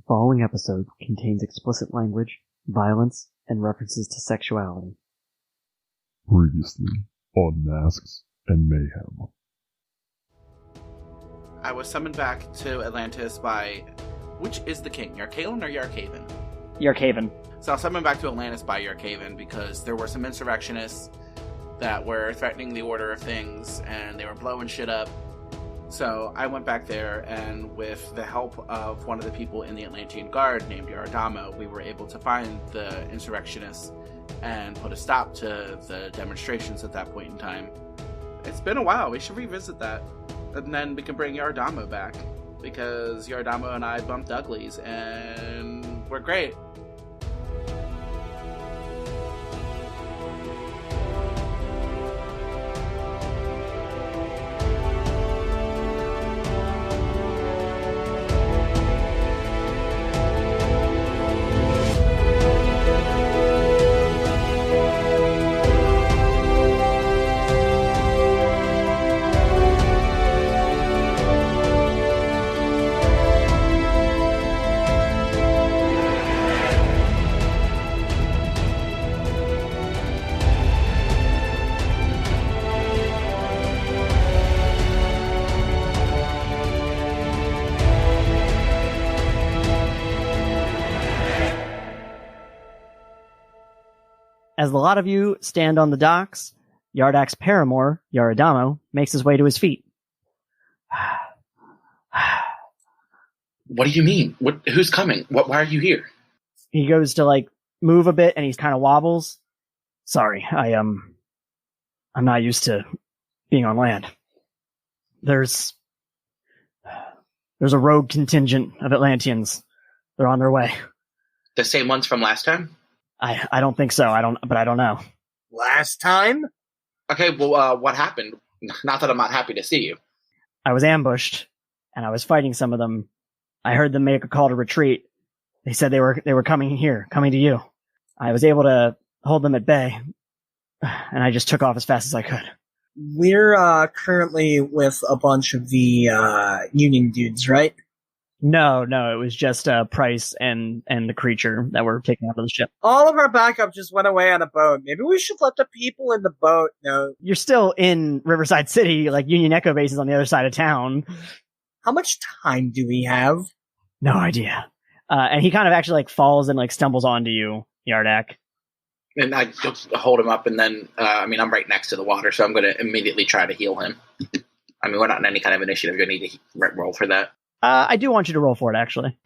following episode contains explicit language, violence, and references to sexuality. Previously on Masks and Mayhem. I was summoned back to Atlantis by... Which is the king? Yarkaelin or Yarkaven? Yarkaven. So I was summoned back to Atlantis by Yarkaven because there were some insurrectionists that were threatening the order of things, and they were blowing shit up. So I went back there, and with the help of one of the people in the Atlantean Guard named Yaradamo, we were able to find the insurrectionists and put a stop to the demonstrations at that point in time. It's been a while. We should revisit that. And then we can bring Yaradamo back, because Yaradamo and I bumped uglies, and we're great. As a lot of you stand on the docks, Yardak's paramour, Yaradamo, makes his way to his feet. What do you mean? Who's coming? Why are you here? He goes to, move a bit, and he kind of wobbles. Sorry, I'm not used to being on land. There's a rogue contingent of Atlanteans. They're on their way. The same ones from last time? I don't think so. I don't know. Last time? Okay, well, what happened? Not that I'm not happy to see you. I was ambushed, and I was fighting some of them. I heard them make a call to retreat. They said they were coming here, coming to you. I was able to hold them at bay, and I just took off as fast as I could. We're currently with a bunch of the Union dudes, right? No, it was just Price and the creature that were taken out of the ship. All of our backup just went away on a boat. Maybe we should let the people in the boat know. You're still in Riverside City, Union Echo Base is on the other side of town. How much time do we have? No idea. And he kind of actually falls and stumbles onto you, Yardak. And I just hold him up, and then, I'm right next to the water, so I'm going to immediately try to heal him. We're not in any kind of initiative. You're going to need to roll for that. I do want you to roll for it, actually.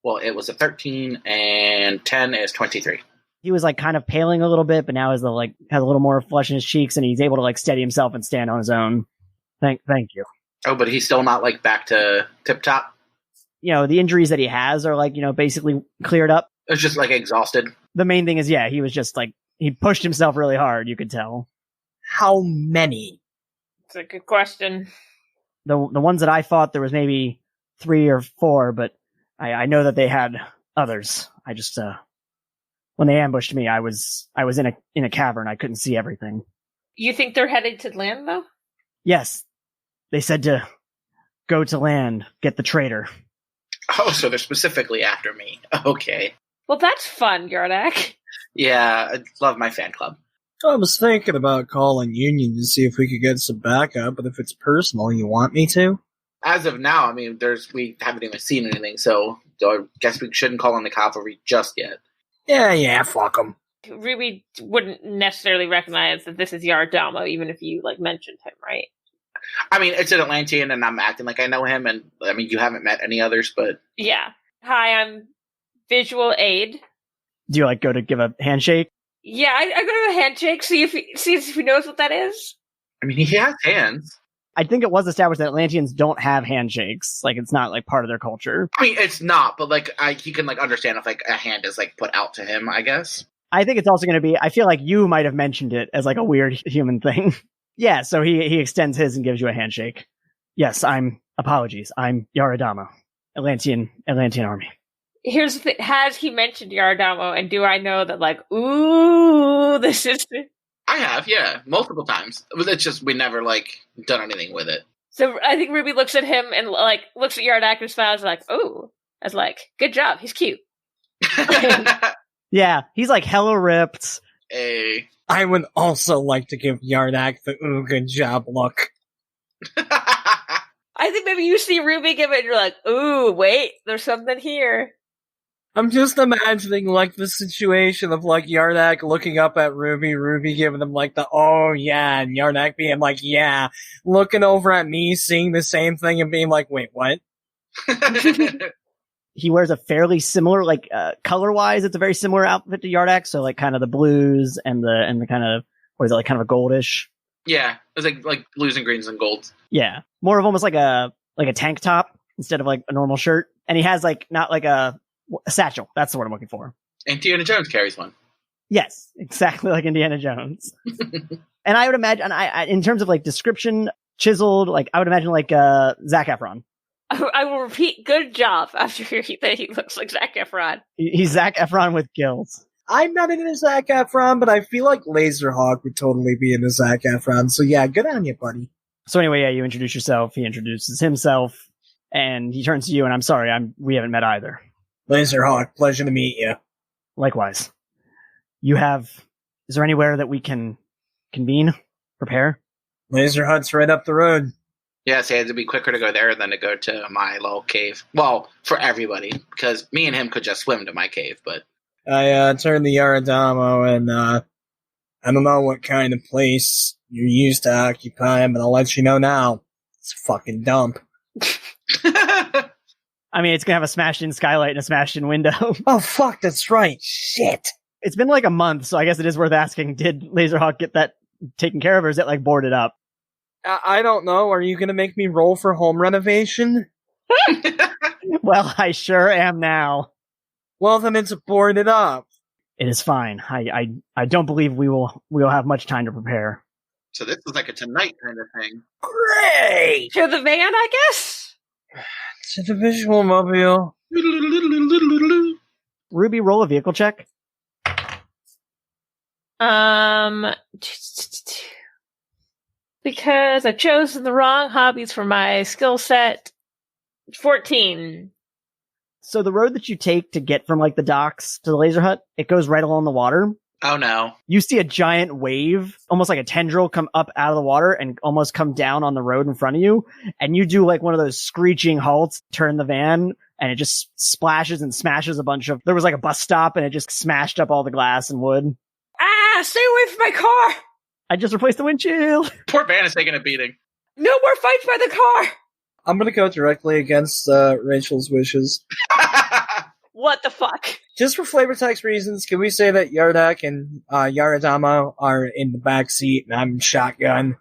Well, it was a 13, and 10 is 23. He was kind of paling a little bit, but now has a little more flesh in his cheeks, and he's able to steady himself and stand on his own. Thank you. Oh, but he's still not back to tip top? The injuries that he has are basically cleared up. It's just exhausted. The main thing is, he was just he pushed himself really hard, you could tell. How many? It's a good question. The ones that I fought, there was maybe 3 or 4, but I know that they had others. I just when they ambushed me, I was in a cavern. I couldn't see everything. You think they're headed to land, though? Yes, they said to go to land, get the traitor. Oh, so they're specifically after me. Okay. Well, that's fun, Yardak. Yeah, I love my fan club. I was thinking about calling Union to see if we could get some backup, but if it's personal, you want me to? As of now, we haven't even seen anything, so I guess we shouldn't call on the cavalry just yet. Yeah, fuck them. Ruby wouldn't necessarily recognize that this is Yaradamo, even if you, mentioned him, right? It's an Atlantean, and I'm acting like I know him, and, you haven't met any others, but... Yeah. Hi, I'm Visual Aid. Do you, go to give a handshake? Yeah, I go to a handshake, see if he knows what that is. He has hands. I think it was established that Atlanteans don't have handshakes. It's not, part of their culture. It's not, but, he can, understand if, a hand is, put out to him, I guess. I think it's also going to be, I feel like you might have mentioned it as, a weird human thing. Yeah, so he extends his and gives you a handshake. Yes, apologies, I'm Yaradamo, Atlantean Army. Here's the thing. Has he mentioned Yaradamo, and do I know that, ooh, this is... I have, yeah, multiple times. It's just we never, done anything with it. So I think Ruby looks at him and, looks at Yardak and smiles, oh, I was like, good job, he's cute. Yeah, he's like hella ripped. Hey. I would also like to give Yardak the ooh, good job look. I think maybe you see Ruby give it and you're like, ooh, wait, there's something here. I'm just imagining, like, the situation of, like, Yardak looking up at Ruby, Ruby giving him, like, the, oh, yeah, and Yardak being like, yeah, looking over at me, seeing the same thing and being like, wait, what? He wears a fairly similar, like, color-wise, it's a very similar outfit to Yardak, so, like, kind of the blues and the kind of, what is it, like, kind of a goldish? Yeah, it was like blues and greens and golds. Yeah. More of almost like a tank top instead of, like, a normal shirt. And he has, like, not like a satchel. That's the word I'm looking for. Indiana Jones carries one. Yes, exactly like Indiana Jones. And I would imagine, I in terms of like description, chiseled, like I would imagine like Zac Efron. I will repeat, good job after that he looks like Zac Efron. He's Zac Efron with gills. I'm not into Zac Efron, but I feel like Lazerhawk would totally be into Zac Efron. So yeah, good on you, buddy. So anyway, yeah, you introduce yourself. He introduces himself, and he turns to you. And I'm sorry, we haven't met either. Lazerhawk, pleasure to meet you. Likewise. Is there anywhere that we can convene, prepare? Laser Hut's right up the road. Yeah, so it had to be quicker to go there than to go to my little cave. Well, for everybody, because me and him could just swim to my cave, but... I turned the Yaradamo, and I don't know what kind of place you're used to occupying, but I'll let you know now. It's a fucking dump. I mean, it's gonna have a smashed-in skylight and a smashed-in window. Oh, fuck, that's right. Shit. It's been like a month, so I guess it is worth asking, did Lazerhawk get that taken care of, or is it like boarded up? I don't know. Are you gonna make me roll for home renovation? Well, I sure am now. Well, then it's boarded up. It is fine. I don't believe we will have much time to prepare. So this is like a tonight kind of thing. Great! To the van, I guess? To the visual mobile. Ruby, roll a vehicle check. Because I've chosen the wrong hobbies for my skill set. 14. So the road that you take to get from like the docks to the laser hut, it goes right along the water. Oh no. You see a giant wave, almost like a tendril, come up out of the water and almost come down on the road in front of you. And you do like one of those screeching halts, turn the van, and it just splashes and smashes a bunch of... There was like a bus stop and it just smashed up all the glass and wood. Ah, stay away from my car! I just replaced the windshield. Poor van is taking a beating. No more fights by the car! I'm gonna go directly against Rachel's wishes. What the fuck? Just for flavor text reasons, can we say that Yardak and Yaradamo are in the back seat and I'm shotgun?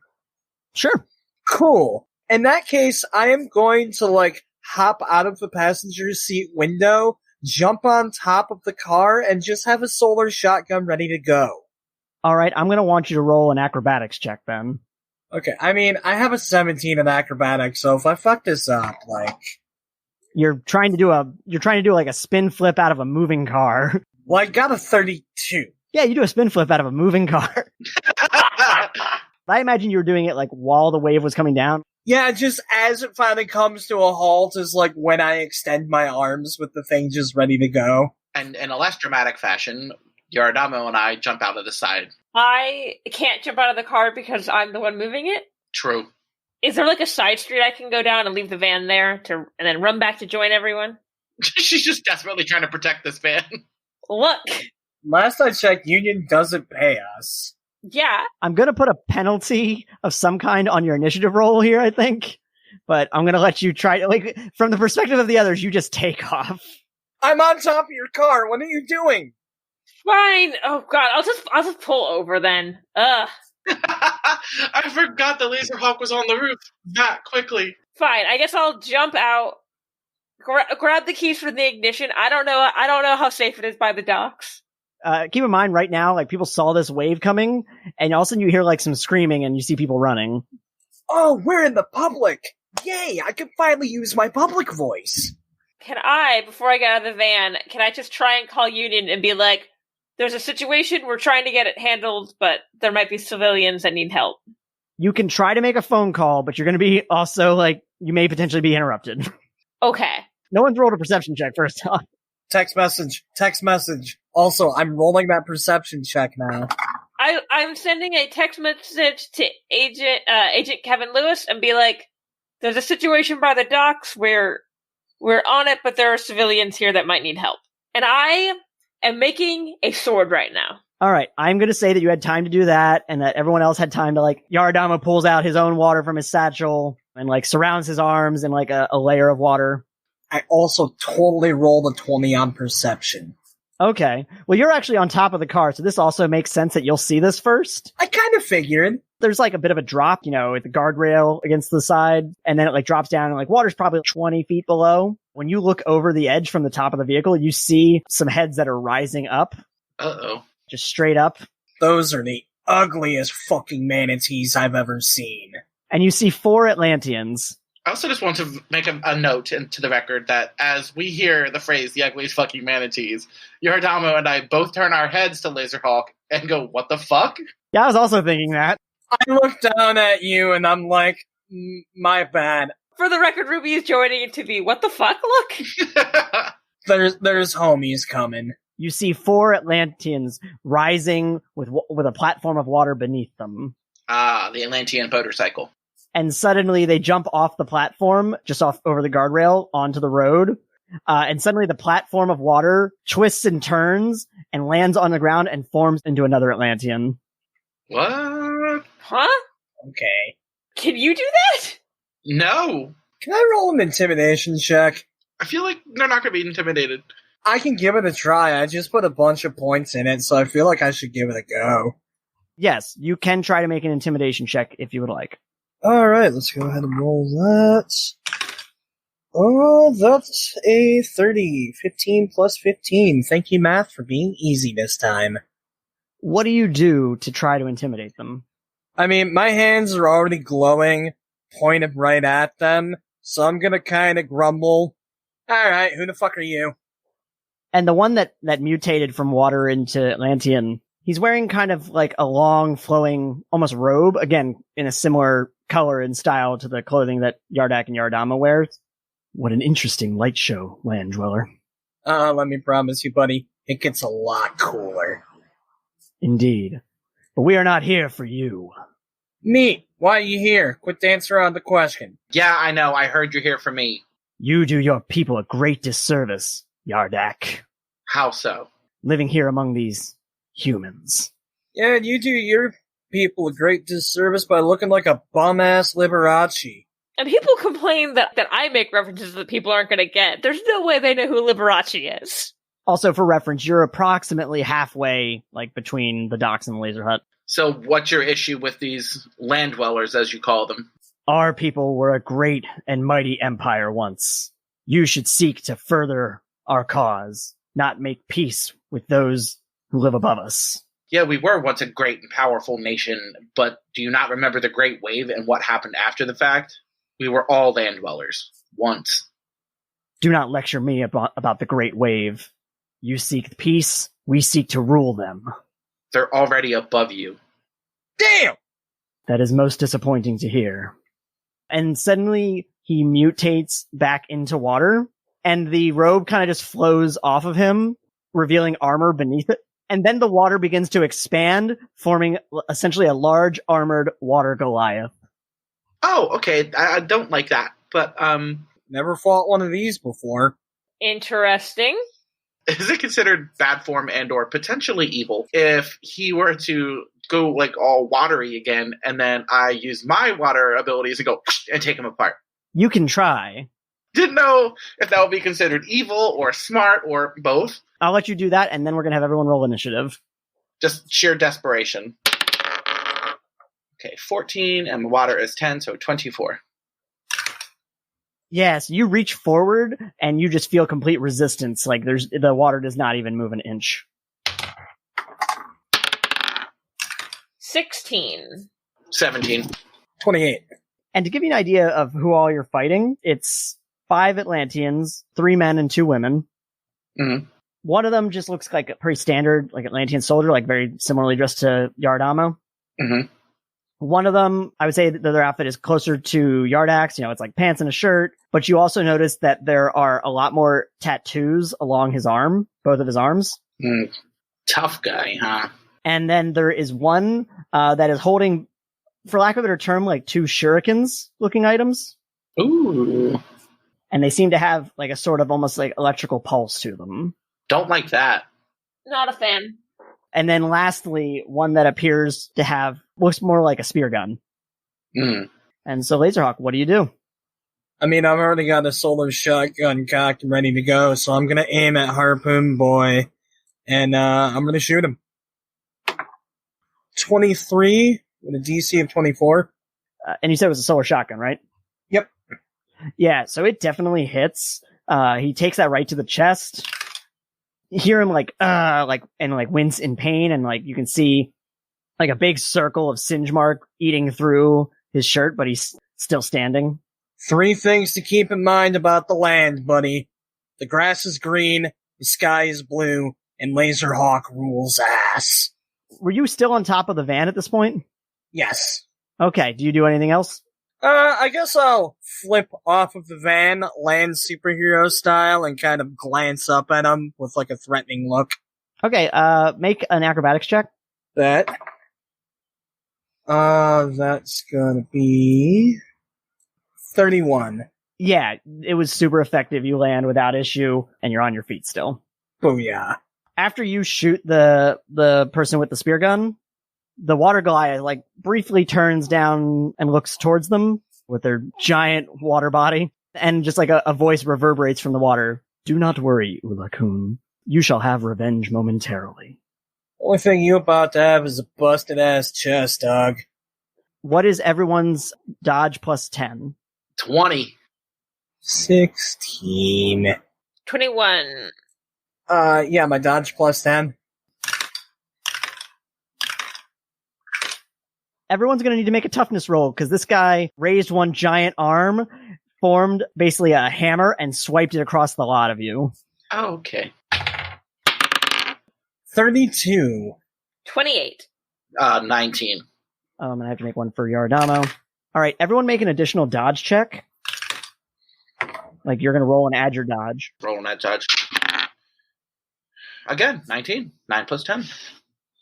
Sure. Cool. In that case, I am going to, like, hop out of the passenger seat window, jump on top of the car, and just have a solar shotgun ready to go. All right, I'm going to want you to roll an acrobatics check then. Okay, I mean, I have a 17 in acrobatics, so if I fuck this up, like... You're trying to do like a spin flip out of a moving car. Well, I got a 32. Yeah, you do a spin flip out of a moving car. I imagine you were doing it like while the wave was coming down. Yeah, just as it finally comes to a halt is like when I extend my arms with the thing just ready to go. And in a less dramatic fashion, Yaradamo and I jump out of the side. I can't jump out of the car because I'm the one moving it? True. Is there like a side street I can go down and leave the van there and then run back to join everyone? She's just desperately trying to protect this van. Look. Last I checked, Union doesn't pay us. Yeah. I'm going to put a penalty of some kind on your initiative roll here, I think. But I'm going to let you try, like, from the perspective of the others, you just take off. I'm on top of your car. What are you doing? Fine. Oh god, I'll just pull over then. Ugh. I forgot the Lazerhawk was on the roof that quickly. Fine, I guess I'll jump out, grab the keys from the ignition. I don't know how safe it is by the docks. Keep in mind right now, like, people saw this wave coming, and all of a sudden you hear like some screaming and you see people running. Oh, we're in the public! Yay, I can finally use my public voice! Can I, before I get out of the van, can I just try and call Union and be like, there's a situation, we're trying to get it handled, but there might be civilians that need help. You can try to make a phone call, but you're going to be also, like, you may potentially be interrupted. Okay. No one's rolled a perception check first off. Text message. Also, I'm rolling that perception check now. I'm sending a text message to Agent Kevin Lewis and be like, there's a situation by the docks where we're on it, but there are civilians here that might need help. And I am making a sword right now. All right, I'm going to say that you had time to do that and that everyone else had time to, like, Yardama pulls out his own water from his satchel and, like, surrounds his arms in, like, a layer of water. I also totally rolled a 20 on perception. Okay. Well, you're actually on top of the car, so this also makes sense that you'll see this first. I kind of figured. There's like a bit of a drop, with the guardrail against the side, and then it like drops down and like water's probably 20 feet below. When you look over the edge from the top of the vehicle, you see some heads that are rising up. Uh-oh. Just straight up. Those are the ugliest fucking manatees I've ever seen. And you see 4 Atlanteans. I also just want to make a note into the record that as we hear the phrase, the ugliest fucking manatees, Yardamo and I both turn our heads to Lazerhawk and go, what the fuck? Yeah, I was also thinking that. I look down at you and I'm like, my bad. For the record, Ruby is joining into the what the fuck look. There's homies coming. You see 4 Atlanteans rising with a platform of water beneath them. Ah, the Atlantean motorcycle. And suddenly they jump off the platform, just off over the guardrail, onto the road. And suddenly the platform of water twists and turns and lands on the ground and forms into another Atlantean. What? Huh? Okay. Can you do that? No. Can I roll an intimidation check? I feel like they're not going to be intimidated. I can give it a try. I just put a bunch of points in it, so I feel like I should give it a go. Yes, you can try to make an intimidation check if you would like. Alright, let's go ahead and roll that. Oh, that's a 30. 15 plus 15. Thank you, math, for being easy this time. What do you do to try to intimidate them? I mean, my hands are already glowing, pointed right at them, so I'm gonna kinda grumble. Alright, who the fuck are you? And the one that mutated from water into Atlantean, he's wearing kind of like a long, flowing, almost robe, again, in a similar color and style to the clothing that Yardak and Yardama wears. What an interesting light show, Land Dweller. Let me promise you, buddy, it gets a lot cooler. Indeed. But we are not here for you. Neat. Why are you here? Quit dancing around the question. Yeah, I know. I heard you're here for me. You do your people a great disservice, Yardak. How so? Living here among these humans. Yeah, and you do your people a great disservice by looking like a bum-ass Liberace. And people complain that I make references that people aren't going to get. There's no way they know who Liberace is. Also, for reference, you're approximately halfway, like, between the docks and the laser hut. So what's your issue with these land dwellers, as you call them? Our people were a great and mighty empire once. You should seek to further our cause, not make peace with those who live above us. Yeah, we were once a great and powerful nation, but do you not remember the Great Wave and what happened after the fact? We were all land dwellers. Once. Do not lecture me about the Great Wave. You seek peace, we seek to rule them. They're already above you. Damn! That is most disappointing to hear. And suddenly, he mutates back into water, and the robe kind of just flows off of him, revealing armor beneath it. And then the water begins to expand, forming essentially a large armored water Goliath. Oh, okay. I don't like that, but, Never fought one of these before. Interesting. is it considered bad form and or potentially evil if he were to go like all watery again and then I use my water abilities and go and take him apart? You can try. Didn't know if that would be considered evil or smart or both. I'll let you do that, and then we're going to have everyone roll initiative. Just sheer desperation. Okay, 14, and the water is 10, so 24. Yes, you reach forward, and you just feel complete resistance. Like the water does not even move an inch. 16. 17. 28. And to give you an idea of who all you're fighting, it's 5 Atlanteans, 3 men and 2 women. Mm-hmm. One of them just looks like a pretty standard, like Atlantean soldier, like very similarly dressed to Yardamo. Mm-hmm. One of them, I would say that their outfit is closer to Yardak's. It's like pants and a shirt. But you also notice that there are a lot more tattoos along his arm, both of his arms. Tough guy, huh? And then there is one that is holding, for lack of a better term, like 2 shurikens-looking items. Ooh. And they seem to have like a sort of almost like electrical pulse to them. Don't like that. Not a fan. And then lastly, one that appears to looks more like a spear gun. And so Lazerhawk, what do you do? I mean, I've already got a solar shotgun cocked and ready to go, so I'm gonna aim at Harpoon Boy, and I'm gonna shoot him. 23 with a DC of 24. And you said it was a solar shotgun, right? Yep. Yeah, so it definitely hits. He takes that right to the chest. You hear him wince in pain, and like you can see like a big circle of singe mark eating through his shirt, but he's still standing. 3 things to keep in mind about the land, buddy. The grass is green, the sky is blue, and Lazerhawk rules ass. Were you still on top of the van at this point? Yes. Okay, do you do anything else? I guess I'll flip off of the van, land superhero style, and kind of glance up at him with like a threatening look. Okay, make an acrobatics check. That's gonna be 31. Yeah, it was super effective. You land without issue, and you're on your feet still. Booyah. After you shoot the person with the spear gun, the water Goliath like briefly turns down and looks towards them with their giant water body, and just like a voice reverberates from the water. Do not worry, Ula-kun. You shall have revenge momentarily. Only thing you about to have is a busted ass chest, dog. What is everyone's dodge plus 10? 20. 16. 21. Yeah, my dodge plus 10. Everyone's going to need to make a toughness roll, because this guy raised one giant arm, formed basically a hammer, and swiped it across the lot of you. Oh, okay. 32. 28. 19. I'm going to have to make one for Yardamo. All right, everyone make an additional dodge check. Like, you're going to roll and add your dodge. Rolling that dodge. Again, 19. 9 plus 10.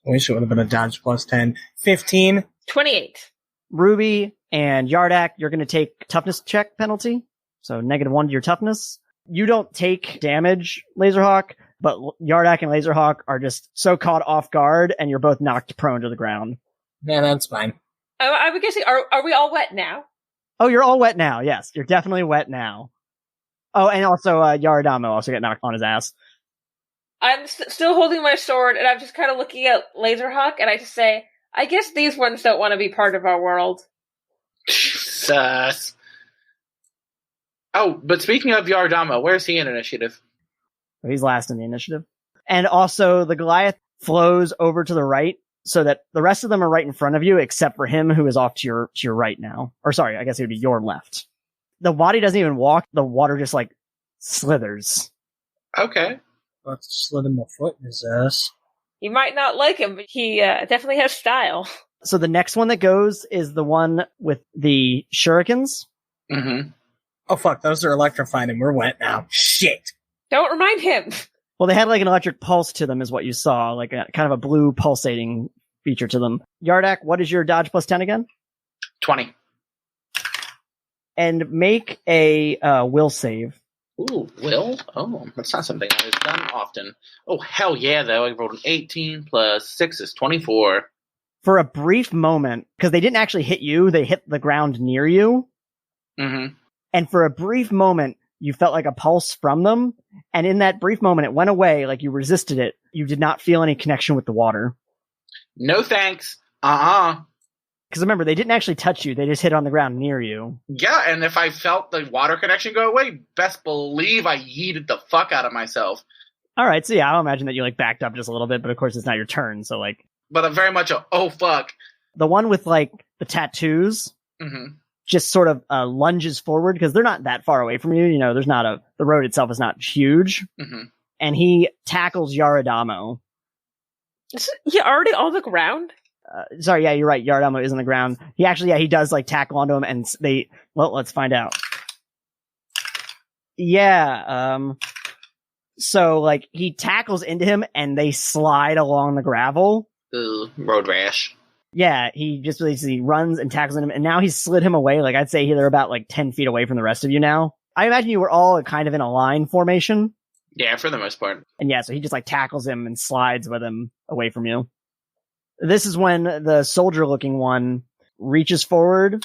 Wish it would have been a dodge plus 10. 15. 28. Ruby and Yardak, you're going to take toughness check penalty. So -1 to your toughness. You don't take damage, Lazerhawk, but Yardak and Lazerhawk are just so caught off guard, and you're both knocked prone to the ground. Yeah, that's fine. I would guess, are we all wet now? Oh, you're all wet now. Yes, you're definitely wet now. Oh, and also Yaradamo also got knocked on his ass. I'm still holding my sword, and I'm just kind of looking at Lazerhawk, and I just say, I guess these ones don't want to be part of our world. Jesus. Oh, but speaking of Yardamo, where's he in initiative? He's last in the initiative. And also, the Goliath flows over to the right, so that the rest of them are right in front of you, except for him, who is off to your right now. Or sorry, I guess it would be your left. The body doesn't even walk, the water just, like, slithers. Okay. About to slit him a foot in his ass. You might not like him, but he definitely has style. So the next one that goes is the one with the shurikens. Mm-hmm. Oh fuck, those are electrified and we're wet now. Shit. Don't remind him. Well, they had like an electric pulse to them is what you saw, like a kind of a blue pulsating feature to them. Yardak, what is your dodge plus 10 again? 20. And make a will save. Ooh, will? Oh, that's not something that is done often. Oh, hell yeah, though. I rolled an 18 plus 6 is 24. For a brief moment, because they didn't actually hit you, they hit the ground near you. Mm-hmm. And for a brief moment, you felt like a pulse from them. And in that brief moment, it went away, like you resisted it. You did not feel any connection with the water. No thanks. Uh-uh. Because remember, they didn't actually touch you. They just hit on the ground near you. Yeah, and if I felt the water connection go away, best believe I yeeted the fuck out of myself. All right, so yeah, I'll imagine that you like backed up just a little bit, but of course it's not your turn, so like... But I'm very much a, oh fuck. The one with like the tattoos just sort of lunges forward, because they're not that far away from you. You know, there's not the road itself is not huge. Mm-hmm. And he tackles Yaradamo. Is he already on the ground? Sorry, yeah, you're right. Yardamo is on the ground. He does like tackle onto him, and let's find out. Yeah, so like he tackles into him, and they slide along the gravel. Ooh, road rash. Yeah, he just basically runs and tackles him, and now he's slid him away. Like I'd say they're about like 10 feet away from the rest of you now. I imagine you were all kind of in a line formation. Yeah, for the most part. And yeah, so he just like tackles him and slides with him away from you. This is when the soldier-looking one reaches forward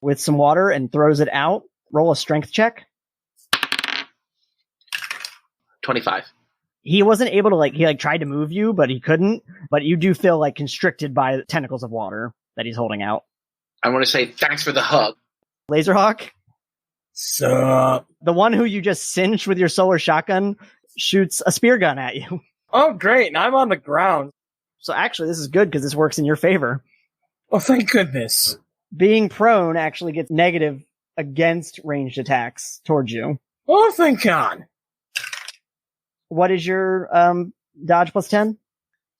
with some water and throws it out. Roll a strength check. 25. He wasn't able to he tried to move you, but he couldn't. But you do feel like constricted by the tentacles of water that he's holding out. I want to say thanks for the hug. Lazerhawk? Sup? The one who you just cinched with your solar shotgun shoots a spear gun at you. Oh, great. And I'm on the ground. So actually, this is good because this works in your favor. Oh, thank goodness. Being prone actually gets negative against ranged attacks towards you. Oh, thank God. What is your dodge plus 10?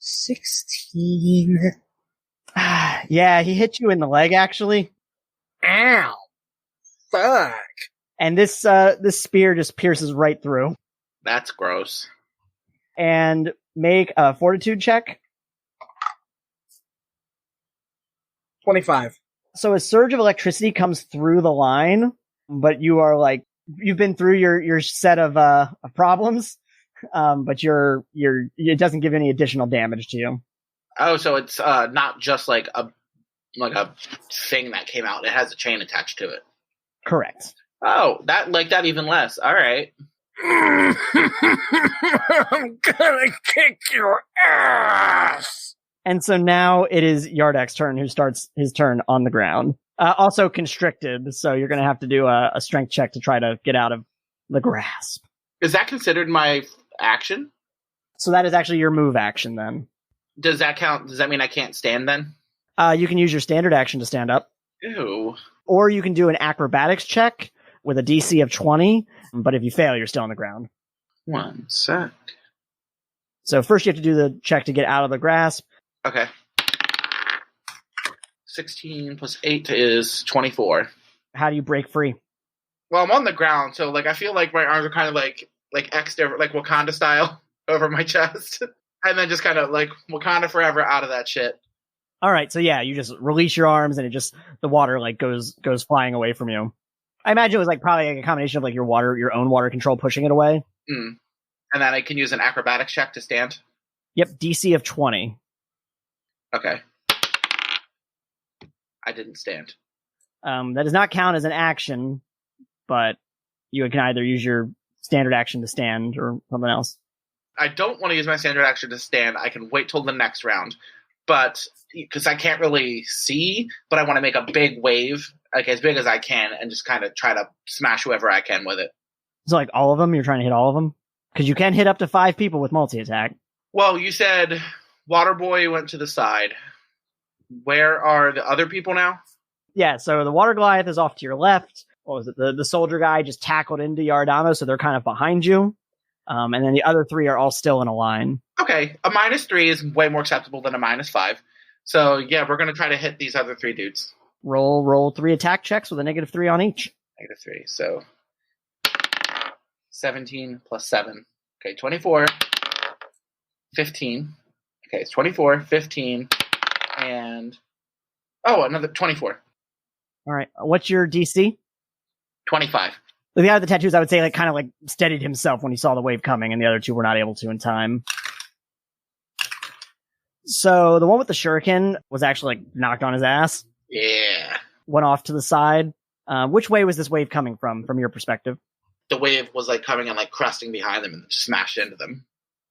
16. Yeah, he hit you in the leg, actually. Ow. Fuck. And this spear just pierces right through. That's gross. And make a fortitude check. 25. So a surge of electricity comes through the line, but you are you've been through your set of problems, but it doesn't give any additional damage to you. Oh, so it's not just like a thing that came out. It has a chain attached to it. Correct. Oh, that even less. All right. I'm gonna kick your ass. And so now it is Yardak's turn, who starts his turn on the ground. Also constricted, so you're going to have to do a strength check to try to get out of the grasp. Is that considered my action? So that is actually your move action, then. Does that count? Does that mean I can't stand then? You can use your standard action to stand up. Ew. Or you can do an acrobatics check with a DC of 20, but if you fail, you're still on the ground. 1 sec. So first you have to do the check to get out of the grasp. Okay. 16 plus 8 is 24. How do you break free? Well, I'm on the ground, so I feel like my arms are kind of like X'd over, like Wakanda style over my chest. And then just kind of Wakanda forever out of that shit. All right, so yeah, you just release your arms and the water goes flying away from you. I imagine it was probably a combination of your own water control pushing it away. Mm. And then I can use an acrobatics check to stand? Yep, DC of 20. Okay. I didn't stand. That does not count as an action, but you can either use your standard action to stand or something else. I don't want to use my standard action to stand. I can wait till the next round. But, because I can't really see, but I want to make a big wave, as big as I can, and just kind of try to smash whoever I can with it. So all of them? You're trying to hit all of them? Because you can hit up to 5 people with multi-attack. Well, you said Waterboy went to the side. Where are the other people now? Yeah, so the Water Goliath is off to your left. What was it? The soldier guy just tackled into Yardamo, so they're kind of behind you. And then the other 3 are all still in a line. Okay, a -3 is way more acceptable than a -5. So, yeah, we're going to try to hit these other 3 dudes. Roll 3 attack checks with a -3 on each. -3, so 17 plus 7. Okay, 24. 15. Okay, it's 24, 15, and... Oh, another 24. All right, what's your DC? 25. The guy with the tattoos, I would say, kind of steadied himself when he saw the wave coming, and the other 2 were not able to in time. So the one with the shuriken was actually knocked on his ass. Yeah. Went off to the side. Which way was this wave coming from your perspective? The wave was coming and cresting behind them and smashed into them.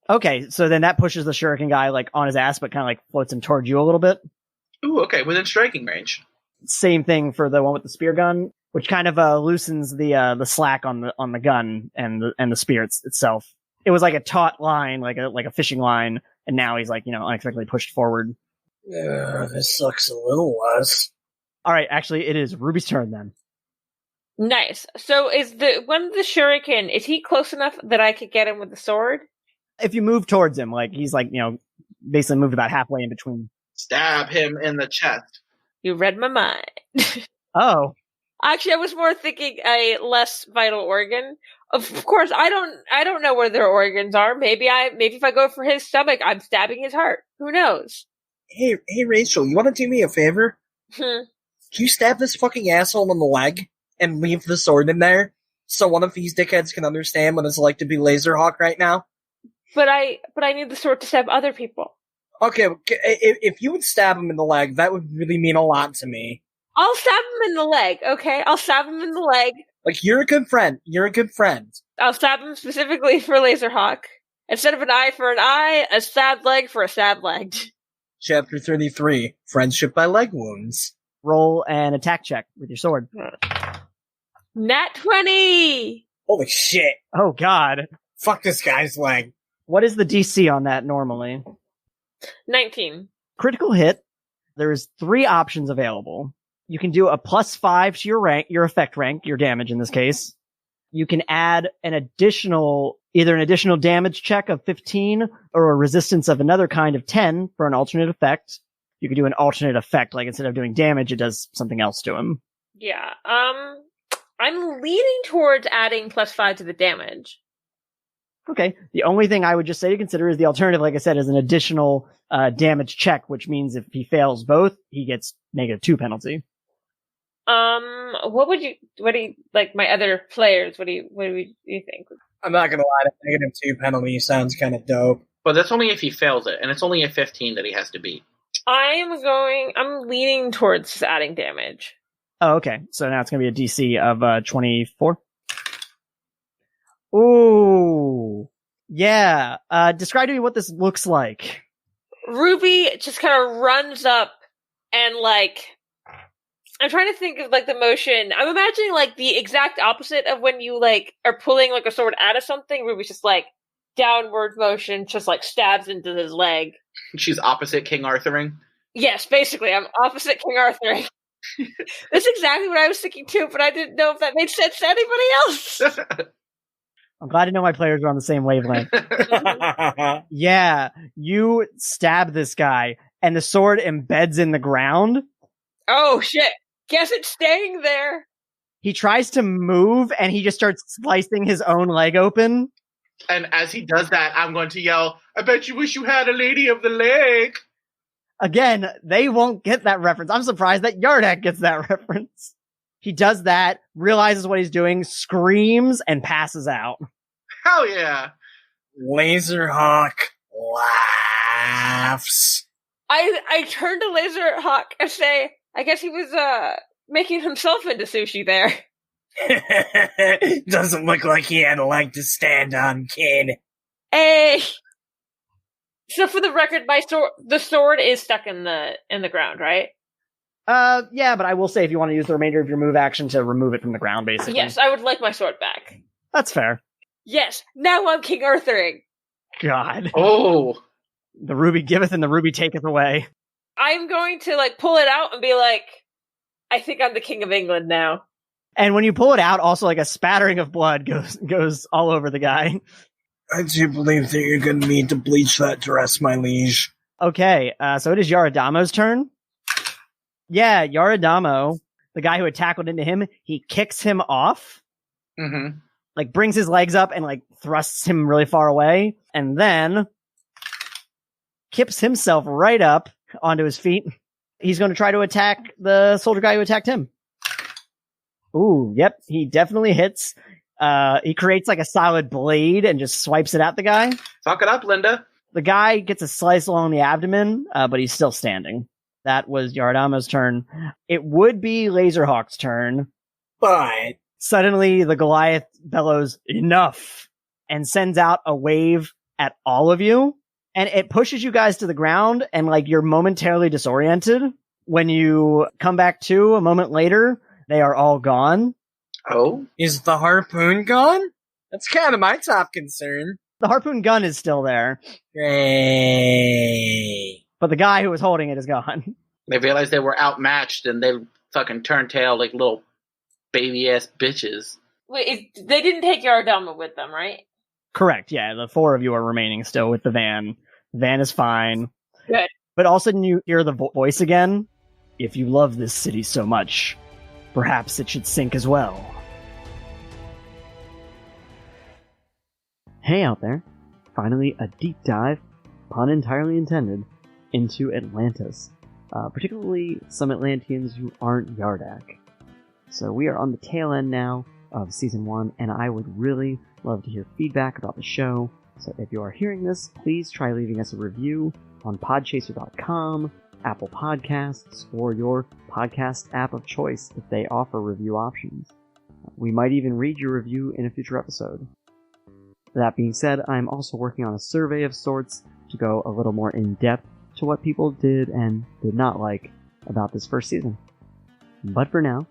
Okay, so then that pushes the shuriken guy on his ass, but kind of floats him towards you a little bit. Ooh, okay, within striking range. Same thing for the one with the spear gun, which kind of loosens the slack on the gun and the spear itself. It was like a taut line, like a fishing line, and now he's unexpectedly pushed forward. This sucks a little less. All right, actually, it is Ruby's turn then. Nice. So is the shuriken, is he close enough that I could get him with the sword? If you move towards him, he's basically moved about halfway in between. Stab him in the chest. You read my mind. Oh, Actually, I was more thinking a less vital organ. Of course, I don't know where their organs are. Maybe if I go for his stomach, I'm stabbing his heart. Who knows? Hey, Rachel, you want to do me a favor? Can you stab this fucking asshole in the leg and leave the sword in there so one of these dickheads can understand what it's like to be Lazerhawk right now? But I need the sword to stab other people. Okay, if you would stab him in the leg, that would really mean a lot to me. I'll stab him in the leg, okay? I'll stab him in the leg. Like, you're a good friend. You're a good friend. I'll stab him specifically for Lazerhawk. Instead of an eye for an eye, a stabbed leg for a stabbed leg. Chapter 33, Friendship by Leg Wounds. roll an attack check with your sword. Nat 20! Holy shit. Oh god. Fuck this guy's leg. What is the DC on that normally? 19. Critical hit. There's 3 options available. You can do a +5 to your rank, your effect rank, your damage in this case. You can add either an additional damage check of 15 or a resistance of another kind of 10 for an alternate effect. You could do an alternate effect, like instead of doing damage, it does something else to him. Yeah, I'm leaning towards adding +5 to the damage. Okay. The only thing I would just say to consider is the alternative, like I said, is an additional damage check, which means if he fails both, he gets -2 penalty. What do you, like my other players, what do you think? I'm not gonna lie, -2 penalty sounds kind of dope. But that's only if he fails it, and it's only a 15 that he has to beat. I'm leaning towards adding damage. Oh, okay. So now it's going to be a DC of 24. Ooh. Yeah. Describe to me what this looks like. Ruby just kind of runs up and I'm trying to think of the motion. I'm imagining the exact opposite of when you are pulling a sword out of something. Ruby's just downward motion, just stabs into his leg. She's opposite King Arthuring. Yes, basically, I'm opposite King Arthuring. That's exactly what I was thinking too, but I didn't know if that made sense to anybody else. I'm glad to know my players are on the same wavelength. Yeah, you stab this guy, and the sword embeds in the ground. Oh shit! Guess it's staying there. He tries to move, and he just starts slicing his own leg open. And as he does that, I'm going to yell, "I bet you wish you had a lady of the leg." Again, they won't get that reference. I'm surprised that Yardak gets that reference. He does that, realizes what he's doing, screams, and passes out. Hell yeah. Lazerhawk laughs. I turn to Lazerhawk and say, I guess he was making himself into sushi there. Doesn't look like he had a leg to stand on, kid. Hey! So for the record, the sword is stuck in the ground, right? Yeah, but I will say if you want to use the remainder of your move action to remove it from the ground, basically. Yes, I would like my sword back. That's fair. Yes, now I'm King Arthuring. God. Oh. The ruby giveth and the ruby taketh away. I'm going to pull it out and be I think I'm the King of England now. And when you pull it out, also a spattering of blood goes all over the guy. I do believe that you're going to need to bleach that dress, my liege. Okay, so it is Yaradamo's turn. Yeah, Yaradamo, the guy who had tackled into him, he kicks him off. Mm-hmm. Brings his legs up and thrusts him really far away. And then kips himself right up onto his feet. He's going to try to attack the soldier guy who attacked him. Ooh, yep, he definitely hits. He creates a solid blade and just swipes it at the guy. Fuck it up, Linda. The guy gets a slice along the abdomen, but he's still standing. That was Yaradamo's turn. It would be Lazerhawk's turn. But suddenly the Goliath bellows, "Enough!" and sends out a wave at all of you. And it pushes you guys to the ground, and you're momentarily disoriented. When you come back to a moment later, they are all gone. Oh? Is the harpoon gone? That's kind of my top concern. The harpoon gun is still there. Great. But the guy who was holding it is gone. They realized they were outmatched, and they fucking turned tail like little baby-ass bitches. Wait, they didn't take Yaradama with them, right? Correct, yeah. The 4 of you are remaining still with the van. The van is fine. Good. But all of a sudden you hear the voice again. If you love this city so much, perhaps it should sink as well. Hey out there. Finally, a deep dive, pun entirely intended, into Atlantis. Particularly some Atlanteans who aren't Yardak. So we are on the tail end now of Season 1, and I would really love to hear feedback about the show. So if you are hearing this, please try leaving us a review on podchaser.com, Apple Podcasts, or your podcast app of choice if they offer review options. We might even read your review in a future episode. That being said, I'm also working on a survey of sorts to go a little more in-depth to what people did and did not like about this first season. But for now,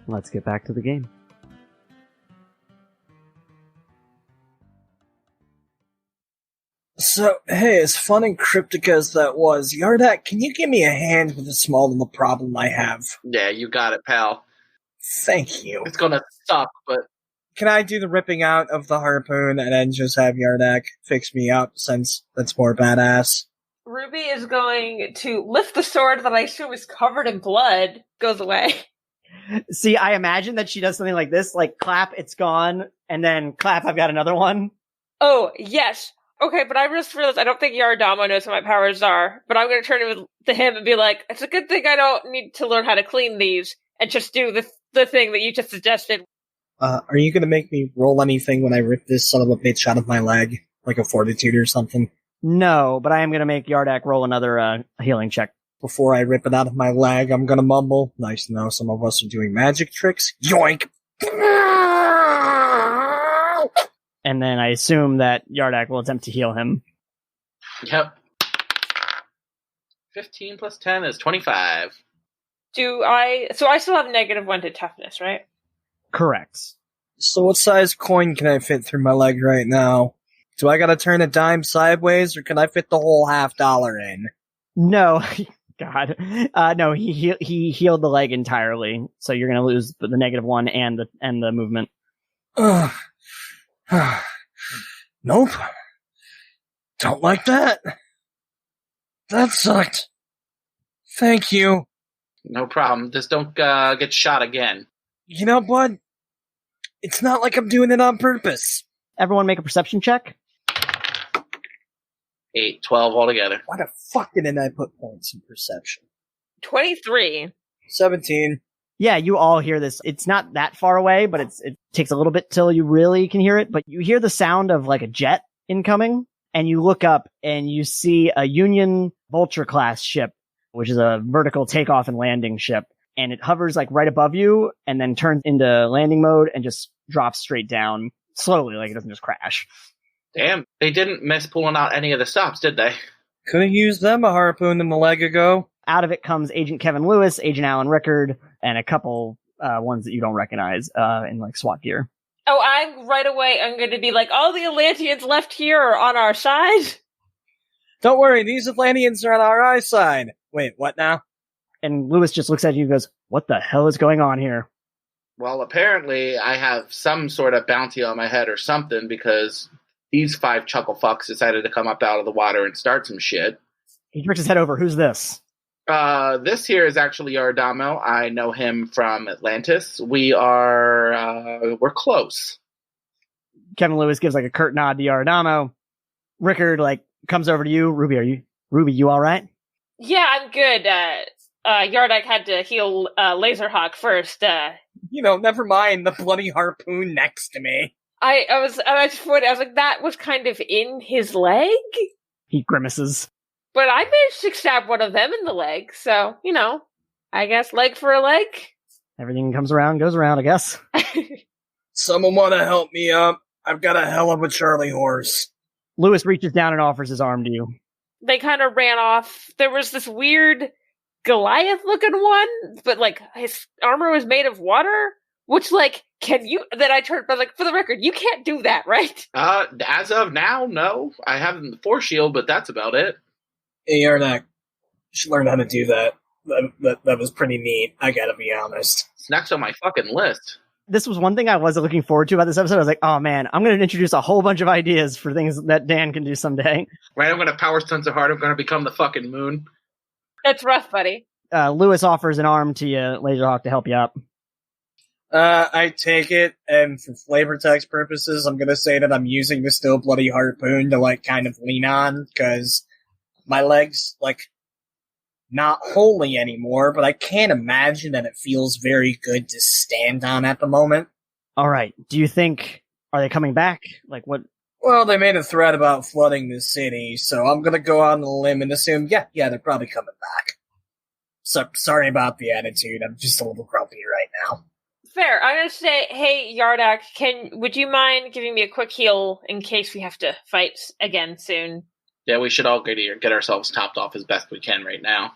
let's get back to the game. So, hey, as fun and cryptic as that was, Yardak, can you give me a hand with a small little problem I have? Yeah, you got it, pal. Thank you. It's gonna suck, but... Can I do the ripping out of the harpoon and then just have Yardak fix me up, since that's more badass? Ruby is going to lift the sword that I assume is covered in blood, goes away. See, I imagine that she does something like this, like clap, it's gone, and then clap, I've got another one. Oh, yes. Okay, but I just realized I don't think Yardamo knows what my powers are, but I'm going to turn to him and be like, it's a good thing I don't need to learn how to clean these, and just do the thing that you just suggested. Are you going to make me roll anything when I rip this son of a bitch out of my leg? Like a fortitude or something? No, but I am going to make Yardak roll another healing check. Before I rip it out of my leg, I'm going to mumble, nice to know some of us are doing magic tricks. Yoink! And then I assume that Yardak will attempt to heal him. Yep. 15 plus 10 is 25. So I still have -1 to toughness, right? Correct. So what size coin can I fit through my leg right now? Do I gotta turn a dime sideways, or can I fit the whole $50 in? No, God. No, he healed the leg entirely, so you're gonna lose the -1 and the movement. Nope. Don't like that. That sucked. Thank you. No problem. Just don't get shot again. You know, bud, it's not like I'm doing it on purpose. Everyone make a perception check. 8, 12 altogether. Why the fuck didn't I put points in perception? 23. 17. Yeah, you all hear this. It's not that far away, but it takes a little bit till you really can hear it. But you hear the sound of like a jet incoming, and you look up and you see a Union Vulture class ship, which is a vertical takeoff and landing ship. And it hovers like right above you and then turns into landing mode and just drops straight down slowly, like it doesn't just crash. Damn, they didn't miss pulling out any of the stops, did they? Could have used them a harpoon in the leg ago. Out of it comes Agent Kevin Lewis, Agent Alan Rickard, and a couple ones that you don't recognize in like SWAT gear. Oh, I'm going to be like, all the Atlanteans left here are on our side? Don't worry, these Atlanteans are on our side. Wait, what now? And Lewis just looks at you and goes, what the hell is going on here? Well, apparently I have some sort of bounty on my head or something because these 5 chuckle fucks decided to come up out of the water and start some shit. He jerks his head over. Who's this? This here is actually Yardamo. I know him from Atlantis. We're close. Kevin Lewis gives like a curt nod to Yardamo. Rickard like comes over to you. Ruby, you all right? Yeah, I'm good. Yardak had to heal Lazerhawk first. Never mind the bloody harpoon next to me. I was like, that was kind of in his leg? He grimaces. But I managed to stab one of them in the leg, so, I guess leg for a leg. Everything comes around, goes around, I guess. Someone want to help me up? I've got a hell of a Charlie horse. Lewis reaches down and offers his arm to you. They kind of ran off. There was this weird Goliath-looking one, but, like, his armor was made of water, which, like, then I turned, but, like, for the record, you can't do that, right? As of now, no. I have the force shield, but that's about it. Hey, Yardak, you should learn how to do that. That was pretty neat, I gotta be honest. It's next on my fucking list. This was one thing I wasn't looking forward to about this episode. I was like, oh man, I'm going to introduce a whole bunch of ideas for things that Dan can do someday. Right, I'm going to power stun so hard I'm going to become the fucking moon. That's rough, buddy. Lewis offers an arm to you, Lazerhawk, to help you up. I take it, and for flavor text purposes, I'm gonna say that I'm using the still bloody harpoon to, like, kind of lean on, because my leg's, like, not holy anymore, but I can't imagine that it feels very good to stand on at the moment. All right. Do you think, are they coming back? Like, what? Well, they made a threat about flooding the city, so I'm gonna go out on a limb and assume, yeah, they're probably coming back. So, sorry about the attitude, I'm just a little grumpy right now. Fair. I'm gonna say, hey, Yardak, would you mind giving me a quick heal in case we have to fight again soon? Yeah, we should all get ourselves topped off as best we can right now.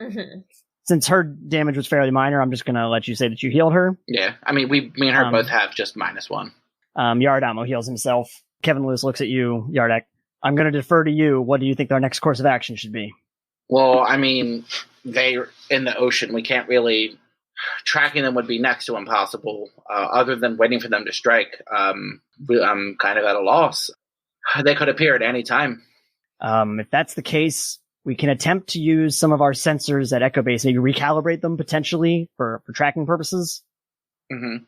Mm-hmm. Since her damage was fairly minor, I'm just going to let you say that you healed her. Yeah, I mean, me and her both have just -1. Yardamo heals himself. Kevin Lewis looks at you, Yardak. I'm going to defer to you. What do you think our next course of action should be? Well, I mean, they're in the ocean. We can't really... Tracking them would be next to impossible. Other than waiting for them to strike, I'm kind of at a loss. They could appear at any time. If that's the case, we can attempt to use some of our sensors at Echo Base, maybe recalibrate them potentially for tracking purposes. Mm-hmm.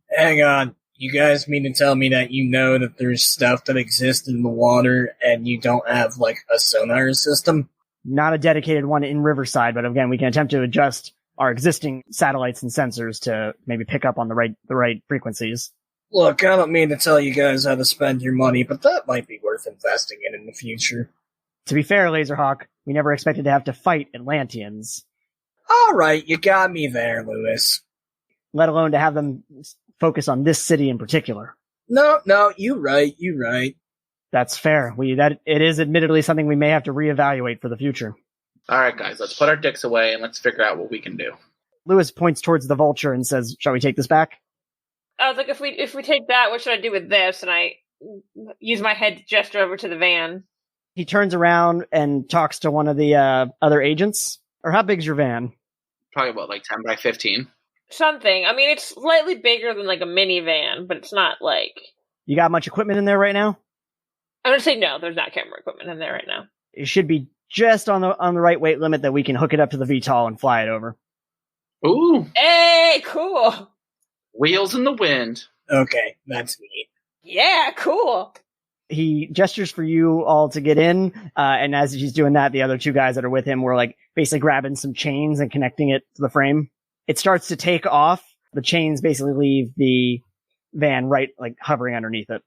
Hang on. You guys mean to tell me that you know that there's stuff that exists in the water and you don't have, like, a sonar system? Not a dedicated one in Riverside, but again, we can attempt to adjust our existing satellites and sensors to maybe pick up on the right frequencies. Look, I don't mean to tell you guys how to spend your money, but that might be worth investing in the future. To be fair, Lazerhawk, we never expected to have to fight Atlanteans. Alright, you got me there, Lewis. Let alone to have them focus on this city in particular. No, you right. That's fair. It is admittedly something we may have to reevaluate for the future. All right, guys, let's put our dicks away and let's figure out what we can do. Lewis points towards the vulture and says, shall we take this back? I was like, if we take that, what should I do with this? And I use my head to gesture over to the van. He turns around and talks to one of the other agents. Or how big's your van? Probably about, like, 10 by 15. Something. I mean, it's slightly bigger than, like, a minivan, but it's not, like... You got much equipment in there right now? I'm going to say no, there's not camera equipment in there right now. It should be just on the right weight limit that we can hook it up to the VTOL and fly it over. Ooh. Hey, cool. Wheels in the wind. Okay, that's neat. Yeah, cool. He gestures for you all to get in, and as he's doing that, the other two guys that are with him were like basically grabbing some chains and connecting it to the frame. It starts to take off. The chains basically leave the van right, like hovering underneath it.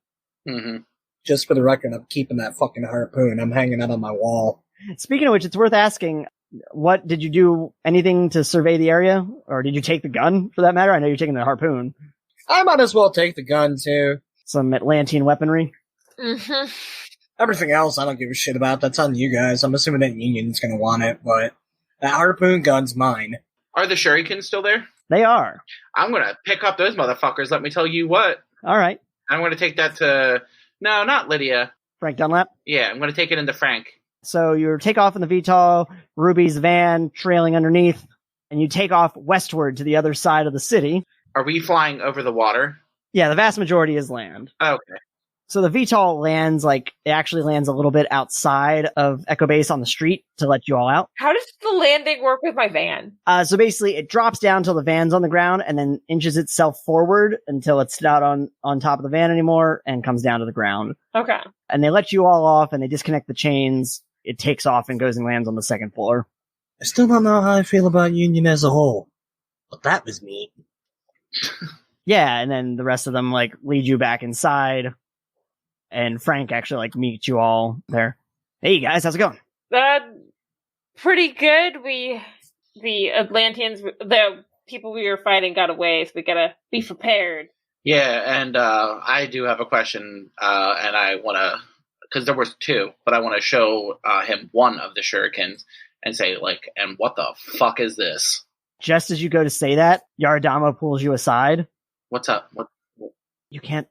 Mm-hmm. Just for the record, I'm keeping that fucking harpoon. I'm hanging it on my wall. Speaking of which, it's worth asking, what did you do? Anything to survey the area? Or did you take the gun, for that matter? I know you're taking the harpoon. I might as well take the gun, too. Some Atlantean weaponry? Mm-hmm. Everything else I don't give a shit about. That's on you guys. I'm assuming that Union's gonna want it, but that harpoon gun's mine. Are the shurikens still there? They are. I'm going to pick up those motherfuckers, let me tell you what. All right. I'm going to take that to... No, not Lydia. Frank Dunlap? Yeah, I'm going to take it into Frank. So you take off in the VTOL, Ruby's van trailing underneath, and you take off westward to the other side of the city. Are we flying over the water? Yeah, the vast majority is land. Okay. So the VTOL lands, it actually lands a little bit outside of Echo Base on the street to let you all out. How does the landing work with my van? So basically it drops down till the van's on the ground and then inches itself forward until it's not on top of the van anymore and comes down to the ground. Okay. And they let you all off and they disconnect the chains. It takes off and goes and lands on the second floor. I still don't know how I feel about Union as a whole, but that was neat. Yeah, and then the rest of them lead you back inside. And Frank actually meets you all there. Hey guys, how's it going? Pretty good. The Atlanteans, the people we were fighting got away, so we gotta be prepared. Yeah, and I do have a question, and I want to, because there was two, but I want to show him one of the shurikens and say, and what the fuck is this? Just as you go to say that, Yaradamo pulls you aside. What's up? What? You can't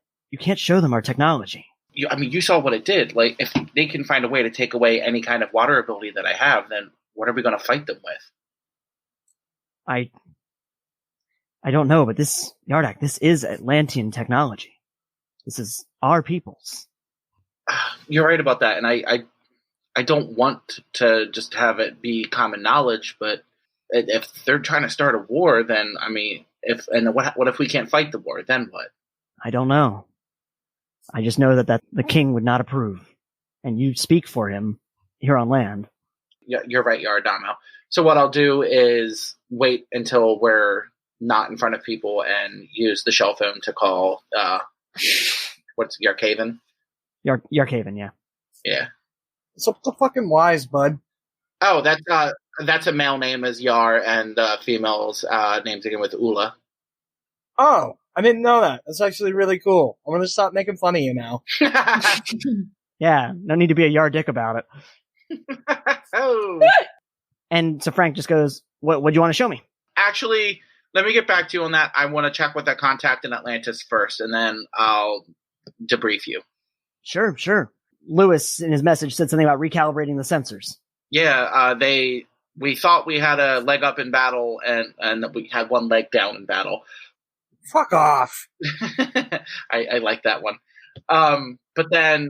show them our technology. You saw what it did. If they can find a way to take away any kind of water ability that I have, then what are we going to fight them with? I don't know, but this is Atlantean technology. This is our people's. You're right about that, and I don't want to just have it be common knowledge, but if they're trying to start a war, then, I mean, what if we can't fight the war? Then what? I don't know. I just know that the king would not approve. And you speak for him here on land. Yeah, you're right, Yardamo. So what I'll do is wait until we're not in front of people and use the shell phone to call, what's Yarkaven? Yarkaven, yeah. Yeah. So the fucking wise, bud. Oh, that's a male name as Yar, and female's names again with Ula. Oh, I didn't know that. That's actually really cool. I'm gonna stop making fun of you now. Yeah, no need to be a Yardick about it. Oh. And so Frank just goes, what do you want to show me? Actually, let me get back to you on that. I want to check with that contact in Atlantis first, and then I'll debrief you. Sure. Lewis, in his message, said something about recalibrating the sensors. Yeah, we thought we had a leg up in battle, and we had one leg down in battle. Fuck off. I like that one. But then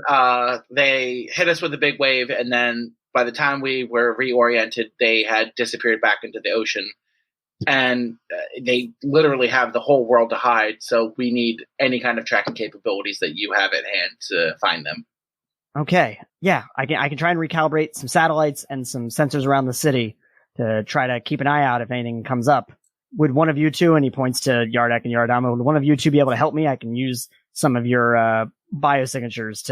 they hit us with a big wave, and then by the time we were reoriented, they had disappeared back into the ocean. And they literally have the whole world to hide, so we need any kind of tracking capabilities that you have at hand to find them. Okay, yeah, I can try and recalibrate some satellites and some sensors around the city to try to keep an eye out if anything comes up. Would one of you two, and he points to Yardak and Yardamo, would one of you two be able to help me? I can use some of your biosignatures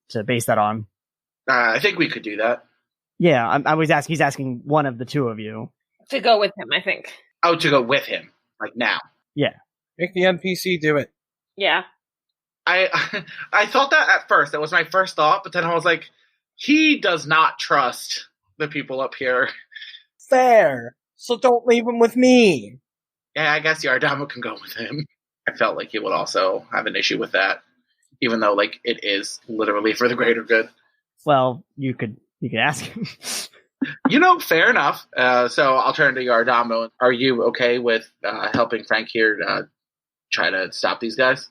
to base that on. I think we could do that. Yeah, he's asking one of the two of you. To go with him, I think. Oh, to go with him, like now. Yeah. Make the NPC do it. Yeah. I thought that at first. That was my first thought, but then I was like, he does not trust the people up here. Fair. So don't leave him with me. Yeah, I guess Yardamo can go with him. I felt like he would also have an issue with that, even though like it is literally for the greater good. Well, you could ask him. Fair enough. So I'll turn to Yardamo. Are you okay with helping Frank here try to stop these guys?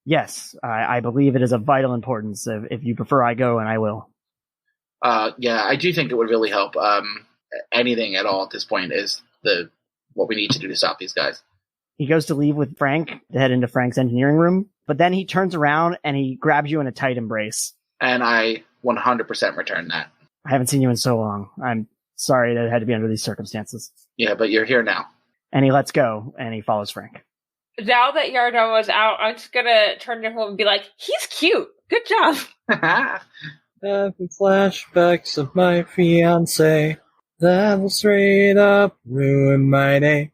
Yes, I believe it is of vital importance. If you prefer, I go, and I will. Yeah, I do think it would really help. Anything at all at this point is what we need to do to stop these guys. He goes to leave with Frank to head into Frank's engineering room, but then he turns around and he grabs you in a tight embrace. And I 100% return that. I haven't seen you in so long. I'm sorry that it had to be under these circumstances. Yeah, but you're here now. And he lets go, and he follows Frank. Now that Yardak was out, I'm just gonna turn to him and be like, he's cute. Good job. Having flashbacks of my fiancé that will straight up ruin my day.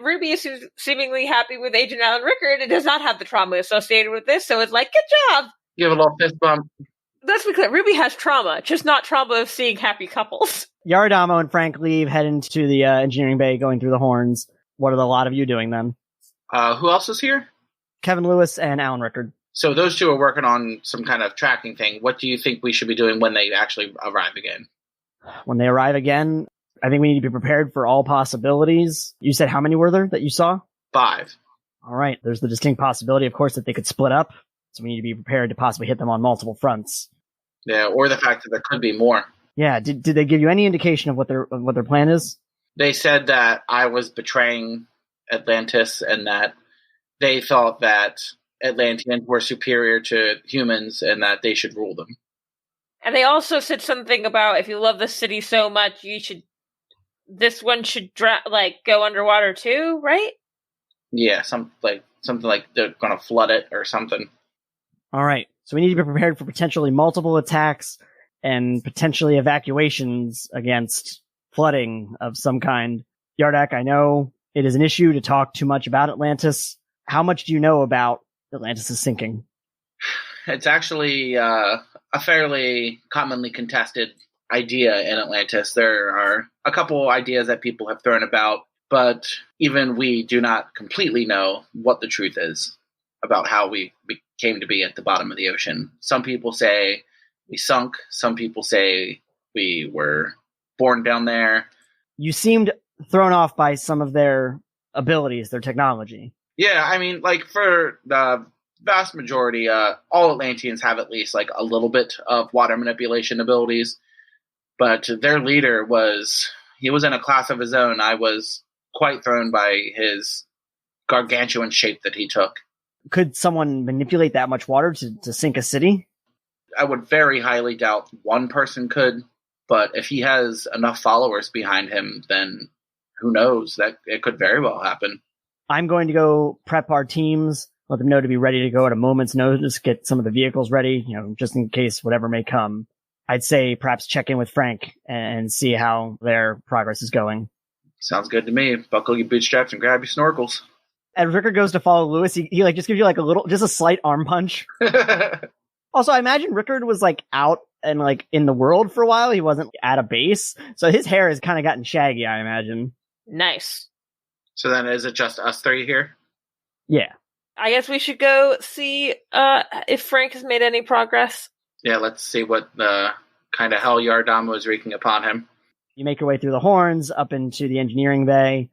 Ruby is seemingly happy with Agent Alan Rickard and does not have the trauma associated with this, so it's like, good job. Give a little fist bump. Let's be clear, Ruby has trauma, just not trauma of seeing happy couples. Yardamo and Frank leave, head into the engineering bay, going through the horns. What are the lot of you doing then? Who else is here? Kevin Lewis and Alan Rickard. So those two are working on some kind of tracking thing. What do you think we should be doing when they actually arrive again? When they arrive again, I think we need to be prepared for all possibilities. You said how many were there that you saw? 5. All right. There's the distinct possibility, of course, that they could split up. So we need to be prepared to possibly hit them on multiple fronts. Yeah, or the fact that there could be more. Yeah. Did they give you any indication of what their plan is? They said that I was betraying Atlantis and that they thought that Atlanteans were superior to humans and that they should rule them. And they also said something about if you love the city so much, this one should go underwater too, right? Yeah, something like they're going to flood it or something. All right. So we need to be prepared for potentially multiple attacks and potentially evacuations against flooding of some kind. Yardak, I know it is an issue to talk too much about Atlantis. How much do you know about Atlantis' sinking? It's actually a fairly commonly contested idea in Atlantis. There are a couple ideas that people have thrown about, but even we do not completely know what the truth is about how we came to be at the bottom of the ocean. Some people say we sunk. Some people say we were born down there. You seemed thrown off by some of their abilities, their technology. Yeah, I mean, like for the vast majority, all Atlanteans have at least like a little bit of water manipulation abilities. But their leader he was in a class of his own. I was quite thrown by his gargantuan shape that he took. Could someone manipulate that much water to sink a city? I would very highly doubt one person could, but if he has enough followers behind him, then who knows? That it could very well happen. I'm going to go prep our teams, let them know to be ready to go at a moment's notice, get some of the vehicles ready, just in case whatever may come. I'd say perhaps check in with Frank and see how their progress is going. Sounds good to me. Buckle your bootstraps and grab your snorkels. As Rickard goes to follow Lewis, he like just gives you like just a slight arm punch. Also, I imagine Rickard was like out and like in the world for a while. He wasn't at a base, so his hair has kind of gotten shaggy, I imagine. Nice. So then is it just us three here? Yeah. I guess we should go see if Frank has made any progress. Yeah, let's see what kind of hell Yardamo is wreaking upon him. You make your way through the horns up into the engineering bay,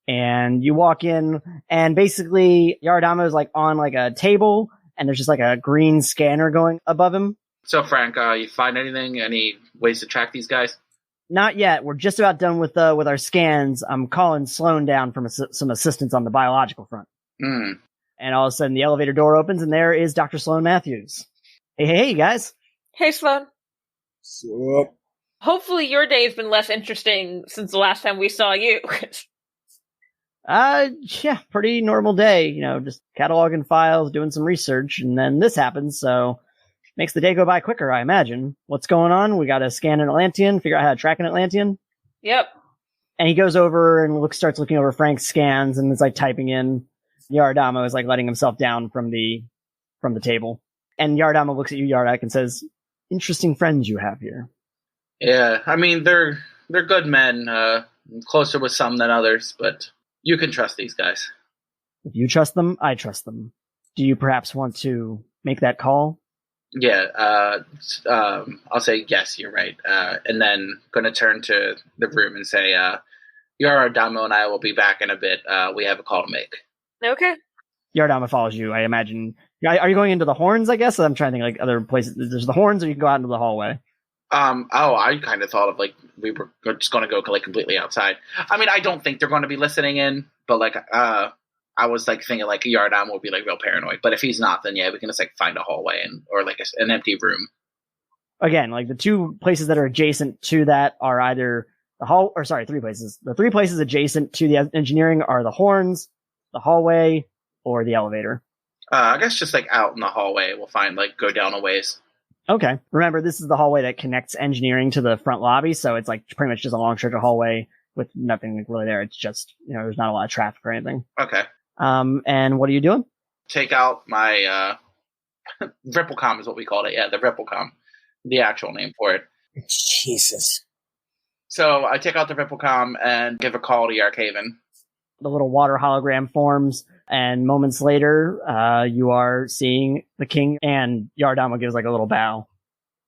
and you walk in, and basically Yardamo is like on like a table, and there's just like a green scanner going above him. So Frank, you find anything? Any ways to track these guys? Not yet. We're just about done with our scans. I'm calling Sloan down from some assistance on the biological front. Hmm. And all of a sudden the elevator door opens, and there is Dr. Sloan Matthews. Hey, guys. Hey, Sloan. So, Hopefully your day has been less interesting since the last time we saw you. Yeah, pretty normal day. Just cataloging files, doing some research, and then this happens, so makes the day go by quicker, I imagine. What's going on? We gotta scan an Atlantean, figure out how to track an Atlantean. Yep. And he goes over and starts looking over Frank's scans, and is like typing in. Yardamo is like letting himself down from the table. And Yardamo looks at you, Yardak, and says, "Interesting friends you have here." Yeah, I mean, they're good men, closer with some than others, but you can trust these guys. If you trust them, I trust them. Do you perhaps want to make that call? Yeah, I'll say, yes, you're right. And then going to turn to the room and say, Yardamo and I will be back in a bit. We have a call to make. Okay. Yardama follows you, I imagine. Are you going into the horns, I guess? I'm trying to think like other places. There's the horns, or you can go out into the hallway. I kind of thought of like we were just going to go like completely outside. I mean, I don't think they're going to be listening in, but like I was like thinking like Yardama will be like real paranoid. But if he's not, then yeah, we can just like find a hallway or like an empty room. Again, like the two places that are adjacent to that are either three places. The three places adjacent to the engineering are the horns, the hallway, or the elevator. I guess just like out in the hallway, we'll find like go down a ways. Okay. Remember, this is the hallway that connects engineering to the front lobby, so it's like pretty much just a long stretch of hallway with nothing really there. It's just, there's not a lot of traffic or anything. Okay. And what are you doing? Take out my Ripplecom is what we called it. Yeah, the Ripplecom, the actual name for it. Jesus. So I take out the Ripplecom and give a call to Yarkhaven. The little water hologram forms, and moments later, you are seeing the king, and Yardama gives like a little bow.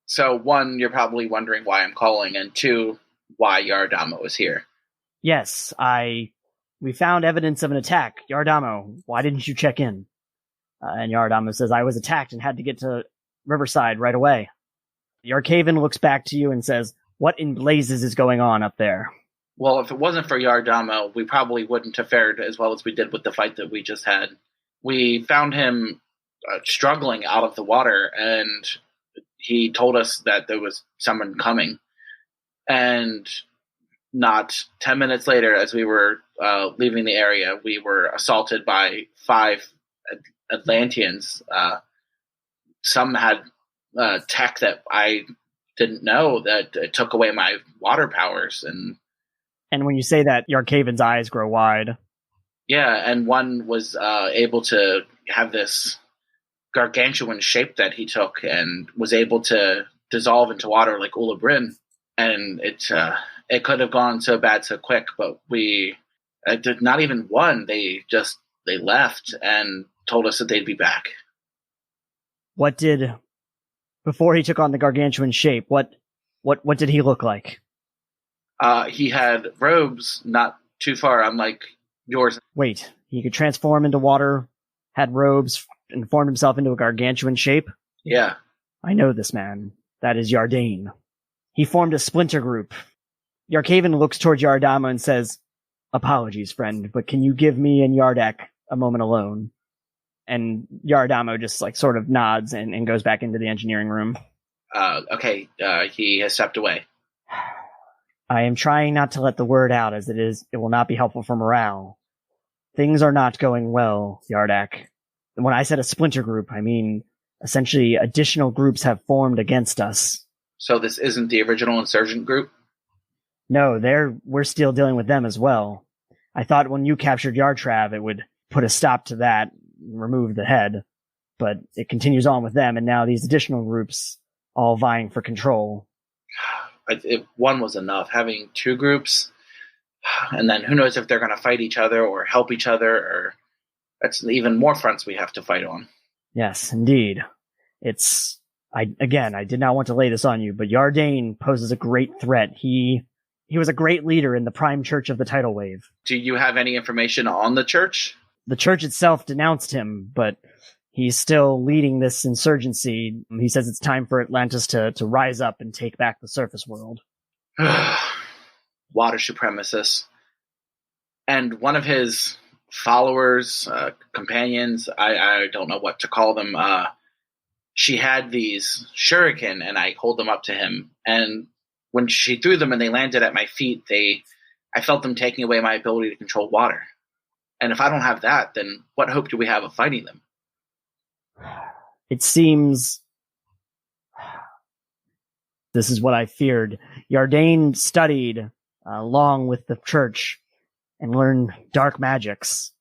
So one, you're probably wondering why I'm calling, and two, why Yardama is here. Yes, we found evidence of an attack. Yardama, why didn't you check in? And Yardama says, I was attacked and had to get to Riverside right away. Yarkhaven looks back to you and says, what in blazes is going on up there? Well, if it wasn't for Yardama, we probably wouldn't have fared as well as we did with the fight that we just had. We found him struggling out of the water, and he told us that there was someone coming. And not 10 minutes later, as we were leaving the area, we were assaulted by 5 Atlanteans. Some had tech that I didn't know that it took away my water powers. And when you say that, Yarkhaven's eyes grow wide. Yeah, and one was able to have this gargantuan shape that he took and was able to dissolve into water like Ulabrin. And it could have gone so bad so quick, but not even one. They left and told us that they'd be back. Before he took on the gargantuan shape, what did he look like? He had robes not too far unlike yours. Wait, he could transform into water, had robes and formed himself into a gargantuan shape? Yeah. I know this man. That is Yardane. He formed a splinter group. Yarkaven looks towards Yardamo and says, "Apologies, friend, but can you give me and Yardak a moment alone?" And Yardamo just sort of nods and goes back into the engineering room. Okay, he has stepped away. I am trying not to let the word out, as it will not be helpful for morale. Things are not going well, Yardak. When I said a splinter group, I mean essentially additional groups have formed against us. So this isn't the original insurgent group? No, we're still dealing with them as well. I thought when you captured Yartrav, it would put a stop to that, remove the head, but it continues on with them, and now these additional groups all vying for control. If one was enough, having two groups, and then who knows if they're going to fight each other or help each other, or that's even more fronts we have to fight on. Yes, indeed. I did not want to lay this on you, but Yardane poses a great threat. He was a great leader in the Prime Church of the Tidal Wave. Do you have any information on the church? The church itself denounced him, but he's still leading this insurgency. He says it's time for Atlantis to rise up and take back the surface world. Water supremacists. And one of his followers, companions, I don't know what to call them, she had these shuriken, and I hold them up to him. And when she threw them and they landed at my feet, I felt them taking away my ability to control water. And if I don't have that, then what hope do we have of fighting them? It seems... This is what I feared. Yardane studied along with the church and learned dark magics.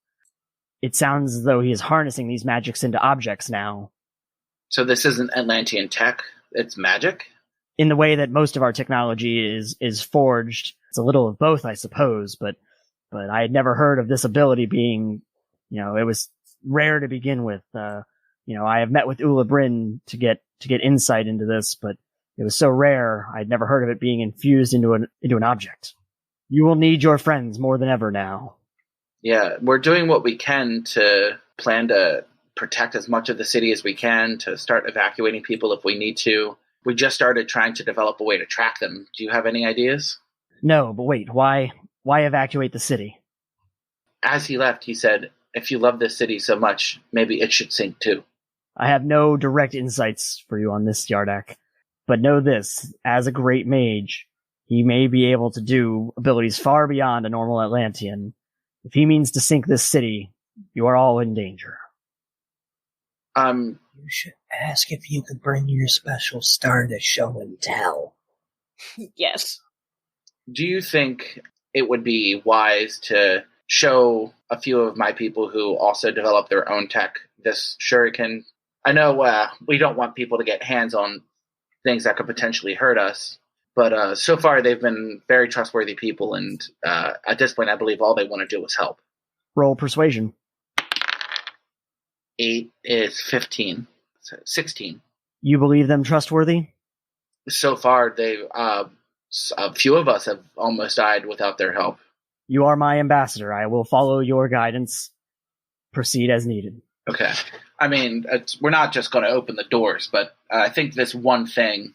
It sounds as though he is harnessing these magics into objects now. So this isn't Atlantean tech, it's magic? In the way that most of our technology is forged. It's a little of both, I suppose, but I had never heard of this ability being, it was rare to begin with. I have met with Ula Bryn to get insight into this, but it was so rare, I'd never heard of it being infused into an object. You will need your friends more than ever now. Yeah, we're doing what we can to plan to protect as much of the city as we can, to start evacuating people if we need to. We just started trying to develop a way to track them. Do you have any ideas? No, but wait, why evacuate the city? As he left, he said, if you love this city so much, maybe it should sink too. I have no direct insights for you on this, Yardak. But know this, as a great mage, he may be able to do abilities far beyond a normal Atlantean. If he means to sink this city, you are all in danger. You should ask if you could bring your special star to show and tell. Yes. Do you think it would be wise to show a few of my people who also develop their own tech this shuriken? I know we don't want people to get hands on things that could potentially hurt us, but so far they've been very trustworthy people, and at this point I believe all they want to do is help. Roll persuasion. 8 is 15. So 16. You believe them trustworthy? So far, a few of us have almost died without their help. You are my ambassador. I will follow your guidance. Proceed as needed. Okay. I mean, we're not just going to open the doors, but I think this one thing,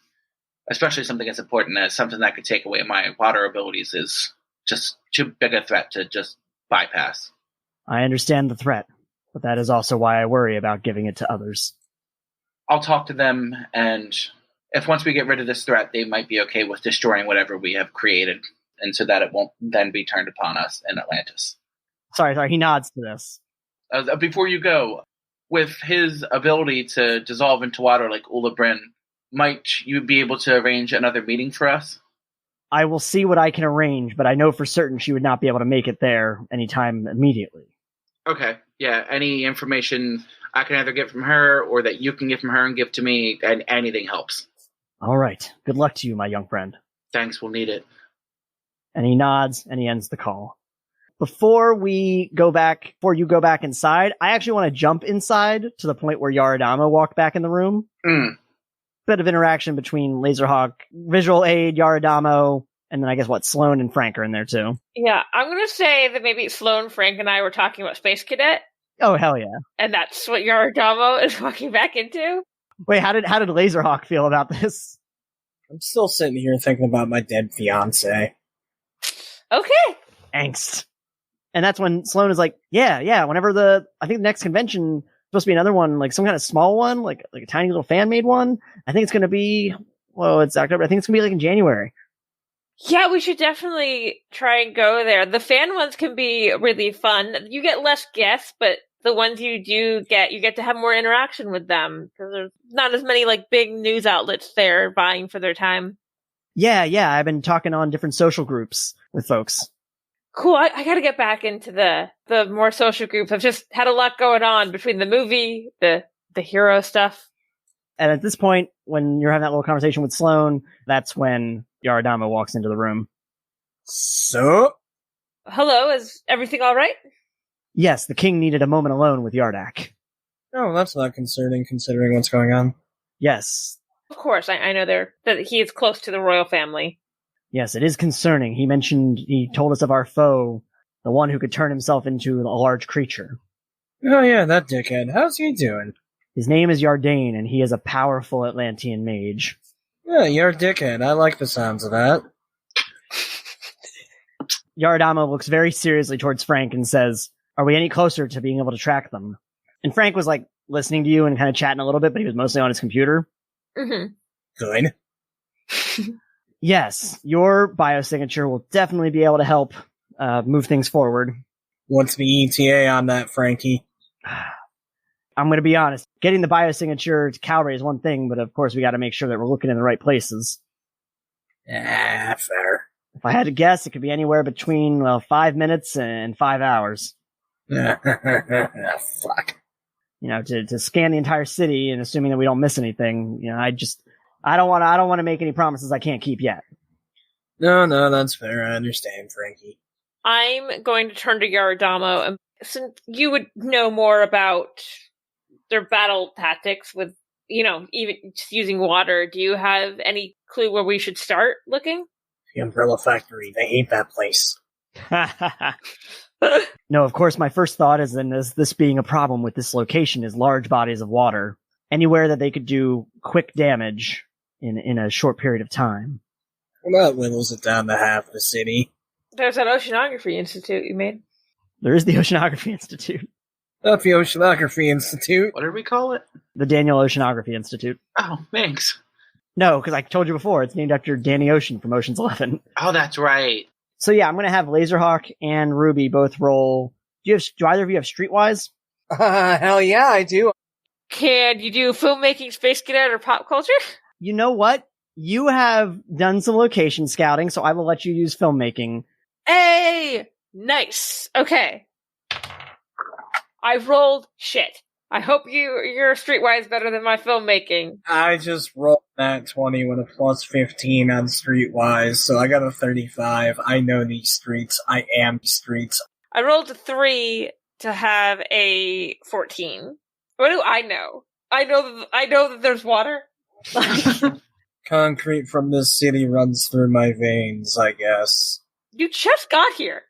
especially something as important as something that could take away my water abilities, is just too big a threat to just bypass. I understand the threat, but that is also why I worry about giving it to others. I'll talk to them, and if once we get rid of this threat, they might be okay with destroying whatever we have created, and so that it won't then be turned upon us in Atlantis. Sorry, he nods to this. Before you go, with his ability to dissolve into water like Ula Bryn, might you be able to arrange another meeting for us? I will see what I can arrange, but I know for certain she would not be able to make it there anytime immediately. Okay, yeah, any information I can either get from her or that you can get from her and give to me, and anything helps. All right. Good luck to you, my young friend. Thanks, we'll need it. And he nods and he ends the call. Before you go back inside, I actually want to jump inside to the point where Yaradama walked back in the room. Bit of interaction between Lazerhawk, visual aid, Yaradamo, and then I guess Sloan and Frank are in there too. Yeah, I'm going to say that maybe Sloan, Frank, and I were talking about Space Cadet. Oh, hell yeah. And that's what Yaradamo is walking back into? Wait, how did Lazerhawk feel about this? I'm still sitting here thinking about my dead fiance. Okay. Angst. And that's when Sloan is like, yeah, whenever I think the next convention, supposed to be another one, like some kind of small one, like a tiny little fan-made one. I think it's going to be, it's October. I think it's going to be like in January. Yeah, we should definitely try and go there. The fan ones can be really fun. You get less guests, but the ones you do get, you get to have more interaction with them because there's not as many like big news outlets there vying for their time. Yeah, I've been talking on different social groups with folks. Cool. I got to get back into the more social groups. I've just had a lot going on between the movie, the hero stuff. And at this point, when you're having that little conversation with Sloan, that's when Yaradama walks into the room. So? Hello, is everything all right? Yes, the king needed a moment alone with Yardak. Oh, that's not concerning considering what's going on. Yes. Of course, I know that he is close to the royal family. Yes, it is concerning. He told us of our foe, the one who could turn himself into a large creature. Oh yeah, that dickhead. How's he doing? His name is Yardane, and he is a powerful Atlantean mage. Yeah, you're a dickhead. I like the sounds of that. Yaradama looks very seriously towards Frank and says, are we any closer to being able to track them? And Frank was like listening to you and kind of chatting a little bit, but he was mostly on his computer. Mm-hmm. Good. Yes, your biosignature will definitely be able to help move things forward. What's the ETA on that, Frankie? I'm going to be honest. Getting the biosignature to Calvary is one thing, but of course we got to make sure that we're looking in the right places. Fair. If I had to guess, it could be anywhere between, 5 minutes and 5 hours. Fuck. To scan the entire city and assuming that we don't miss anything, I don't want to make any promises I can't keep yet. No, that's fair. I understand, Frankie. I'm going to turn to Yaradamo, and since you would know more about their battle tactics with, even just using water, do you have any clue where we should start looking? The Umbrella Factory. They hate that place. No, of course, my first thought is this being a problem with this location is large bodies of water. Anywhere that they could do quick damage in a short period of time. Well, that whittles it down to half the city. There's that Oceanography Institute you made. There is the Oceanography Institute. That's the Oceanography Institute. What did we call it? The Daniel Oceanography Institute. Oh, thanks. No, because I told you before, it's named after Danny Ocean from Ocean's 11. Oh, that's right. So yeah, I'm going to have Lazerhawk and Ruby both roll. Do either of you have Streetwise? Hell yeah, I do. Can you do filmmaking, space cadet, or pop culture? You know what? You have done some location scouting, so I will let you use filmmaking. Hey! Nice. Okay. I rolled shit. I hope you're streetwise better than my filmmaking. I just rolled that 20 with a plus 15 on Streetwise, so I got a 35. I know these streets. I am streets. I rolled a 3 to have a 14. What do I know? I know that there's water. Concrete from this city runs through my veins, I guess. You just got here.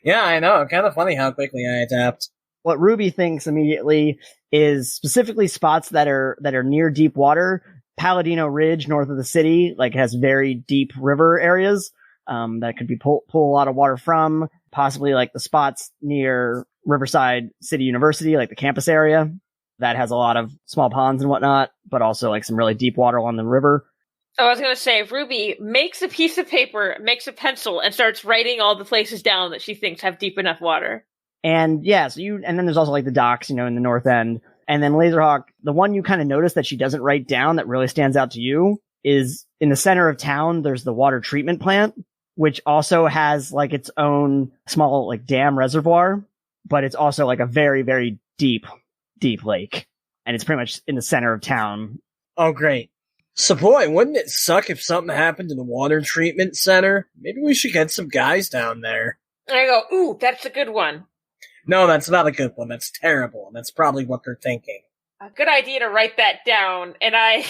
Yeah, I know. Kind of funny how quickly I adapt. What Ruby thinks immediately is specifically spots that are near deep water. Palladino Ridge, north of the city, has very deep river areas that could be pull a lot of water from. Possibly the spots near Riverside City University, the campus area that has a lot of small ponds and whatnot, but also some really deep water along the river. I was going to say, Ruby makes a piece of paper, makes a pencil, and starts writing all the places down that she thinks have deep enough water. And yeah, and then there's also the docks, in the north end. And then Lazerhawk, the one you kind of notice that she doesn't write down that really stands out to you is in the center of town, there's the water treatment plant, which also has its own small dam reservoir, but it's also a very, very deep lake. And it's pretty much in the center of town. Oh, great. So boy, wouldn't it suck if something happened to the water treatment center? Maybe we should get some guys down there. And I go, ooh, that's a good one. No, that's not a good one. That's terrible. And that's probably what they're thinking. A good idea to write that down. And I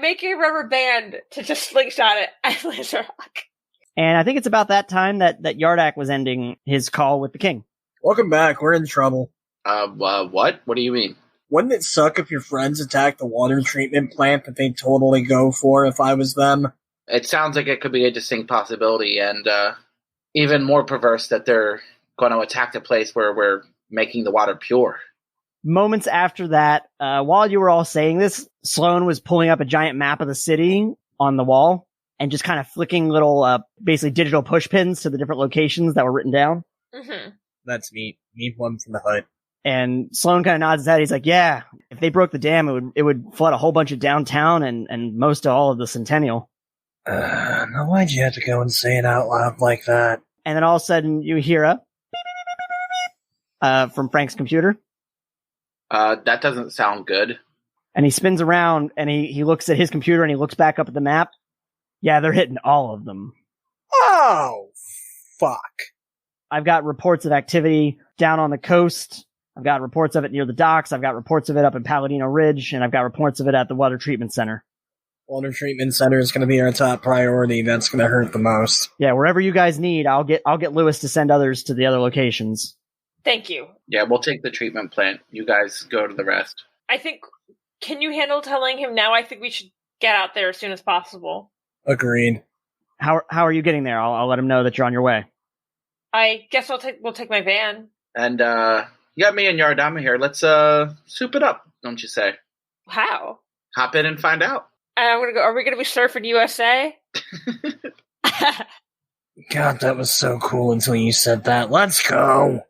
make a rubber band to just slingshot it at Lazerhawk. And I think it's about that time that Yardak was ending his call with the king. Welcome back. We're in trouble. What? What do you mean? Wouldn't it suck if your friends attacked the water treatment plant that they'd totally go for if I was them? It sounds like it could be a distinct possibility, and even more perverse that they're going to attack the place where we're making the water pure. Moments after that, while you were all saying this, Sloan was pulling up a giant map of the city on the wall and just kind of flicking little, basically digital push pins to the different locations that were written down. Mm-hmm. That's neat. Neat one from the hut. And Sloan kind of nods his head. He's like, yeah, if they broke the dam, it would flood a whole bunch of downtown and most of all of the Centennial. Now why'd you have to go and say it out loud like that? And then all of a sudden you hear a from Frank's computer. That doesn't sound good. And he spins around and he looks at his computer and he looks back up at the map. Yeah, they're hitting all of them. Oh, fuck. I've got reports of activity down on the coast. I've got reports of it near the docks. I've got reports of it up in Palladino Ridge. And I've got reports of it at the water treatment center. Water treatment center is going to be our top priority. That's going to hurt the most. Yeah, wherever you guys need, I'll get Lewis to send others to the other locations. Thank you. Yeah, we'll take the treatment plant. You guys go to the rest. I think, can you handle telling him now? I think we should get out there as soon as possible. Agreed. How are you getting there? I'll let him know that you're on your way. I guess we'll take my van. And you got me and Yardama here. Let's soup it up, don't you say? How? Hop in and find out. I'm gonna go. Are we gonna be surfing USA? God, that was so cool until you said that. Let's go.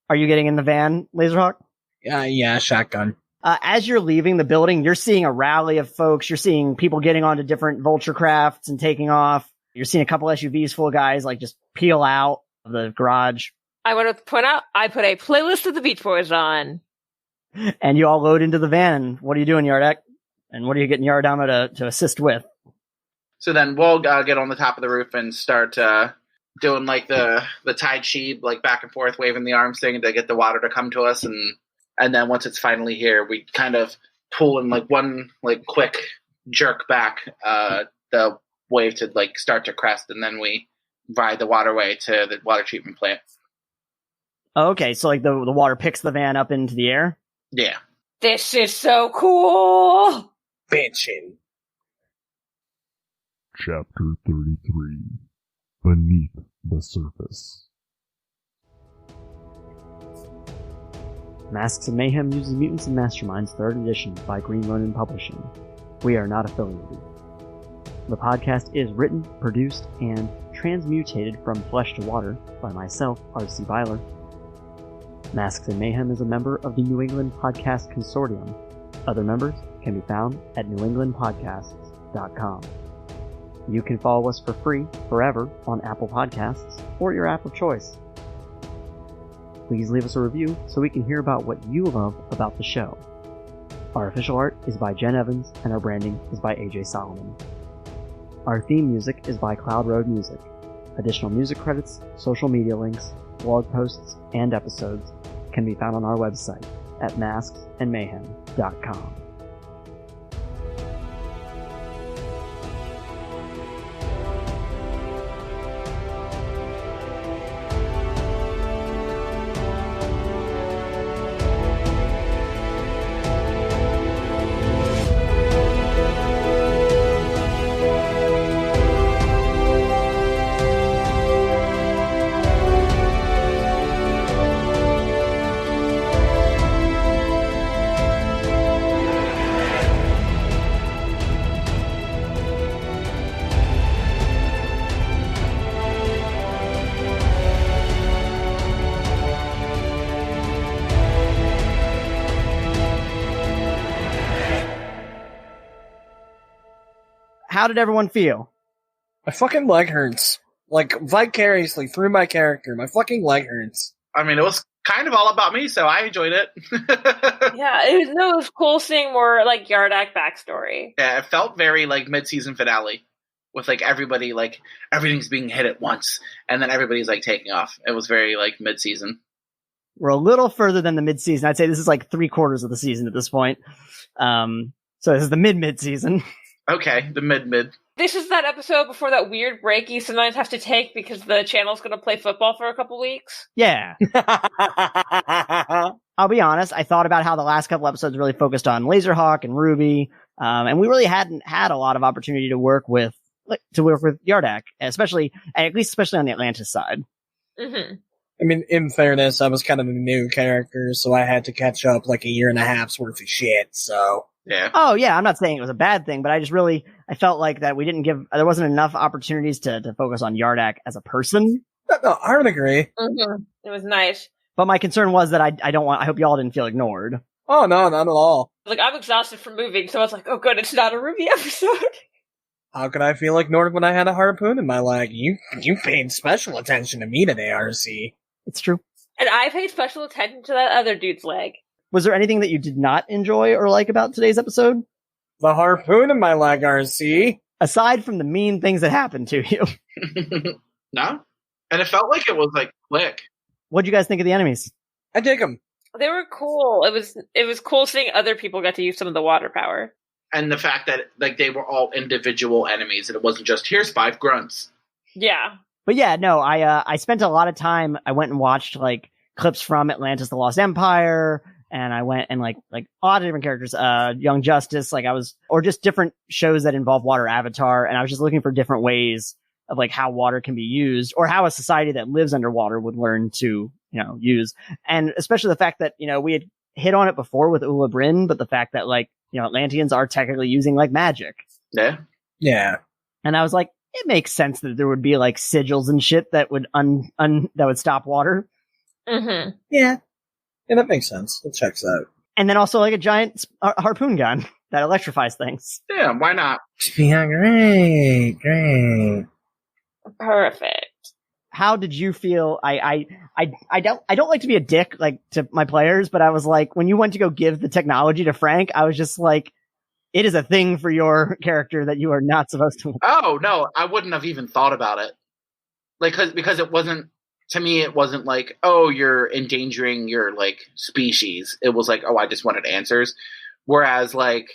Are you getting in the van, Lazerhawk? Yeah, shotgun. As you're leaving the building, you're seeing a rally of folks. You're seeing people getting onto different vulture crafts and taking off. You're seeing a couple SUVs full of guys like just peel out of the garage. I want to point out, I put a playlist of the Beach Boys on. And you all load into the van. What are you doing, Yardak? And what are you getting Yardama to assist with? So then we'll get on the top of the roof and start doing like the tide sheet, like back and forth, waving the arms thing to get the water to come to us. And then once it's finally here, we kind of pull in like one like quick jerk back the wave to like start to crest. And then we ride the waterway to the water treatment plant. Okay, so like the water picks the van up into the air? Yeah. This is so cool! Bitchin'. Chapter 33 Beneath the Surface. Masks and Mayhem uses Mutants and Masterminds 3rd edition by Green Ronin Publishing. We are not affiliated. The podcast is written, produced, and transmutated from flesh to water by myself, R.C. Byler. Masks and Mayhem is a member of the New England Podcast Consortium. Other members can be found at newenglandpodcasts.com. You can follow us for free forever on Apple Podcasts or your app of choice. Please leave us a review so we can hear about what you love about the show. Our official art is by Jenn Evans and our branding is by AJ Solomon. Our theme music is by Cloud Road Music. Additional music credits, social media links, blog posts, and episodes can be found on our website at masksandmayhem.com. How did everyone feel? My fucking leg hurts. Like, vicariously through my character. My fucking leg hurts. I mean, it was kind of all about me, so I enjoyed it. Yeah, it was cool seeing more like Yardak backstory. Yeah, it felt very like mid-season finale with like everybody like everything's being hit at once and then everybody's like taking off. It was very like mid-season. We're a little further than the mid-season. I'd say this is like 3/4 of the season at this point. So this is the mid-season. Okay, the mid. This is that episode before that weird break you sometimes have to take because the channel's going to play football for a couple weeks. Yeah. I'll be honest, I thought about how the last couple episodes really focused on Lazerhawk and Ruby, and we really hadn't had a lot of opportunity to work with Yardak, especially on the Atlantis side. Mm-hmm. I mean, in fairness, I was kind of a new character, so I had to catch up like a year and a half's worth of shit, so... Yeah. Oh, yeah, I'm not saying it was a bad thing, but I felt like that there wasn't enough opportunities to focus on Yardak as a person. No, I would agree. Mm-hmm. It was nice. But my concern was that I hope y'all didn't feel ignored. Oh, no, not at all. Like, I'm exhausted from moving, so I was like, oh good, it's not a Ruby episode. How could I feel ignored when I had a harpoon in my leg? You paid special attention to me today, RC. It's true. And I paid special attention to that other dude's leg. Was there anything that you did not enjoy or like about today's episode? The harpoon in my leg, RC. Aside from the mean things that happened to you. No? And it felt like it was, like, quick. What'd you guys think of the enemies? I dig them. They were cool. It was cool seeing other people get to use some of the water power. And the fact that, like, they were all individual enemies, and it wasn't just, here's 5 grunts. Yeah. But yeah, no, I spent a lot of time, I went and watched, like, clips from Atlantis, the Lost Empire, and I went and, like a lot of different characters, Young Justice, or just different shows that involve water avatar, and I was just looking for different ways of, like, how water can be used, or how a society that lives underwater would learn to, use. And especially the fact that, we had hit on it before with Ula Bryn, but the fact that, like, Atlanteans are technically using, like, magic. Yeah. Yeah. And I was like, it makes sense that there would be, like, sigils and shit that would that would stop water. Mm-hmm. Yeah. Yeah, that makes sense. It checks out. And then also, like, a giant harpoon gun that electrifies things. Yeah, why not? Yeah, great. Perfect. How did you feel? I don't like to be a dick, like, to my players, but I was like, when you went to go give the technology to Frank, I was just like, it is a thing for your character that you are not supposed to. Oh, no, I wouldn't have even thought about it. Like, because it wasn't, to me, it wasn't like, oh, you're endangering your, like, species. It was like, oh, I just wanted answers. Whereas, like,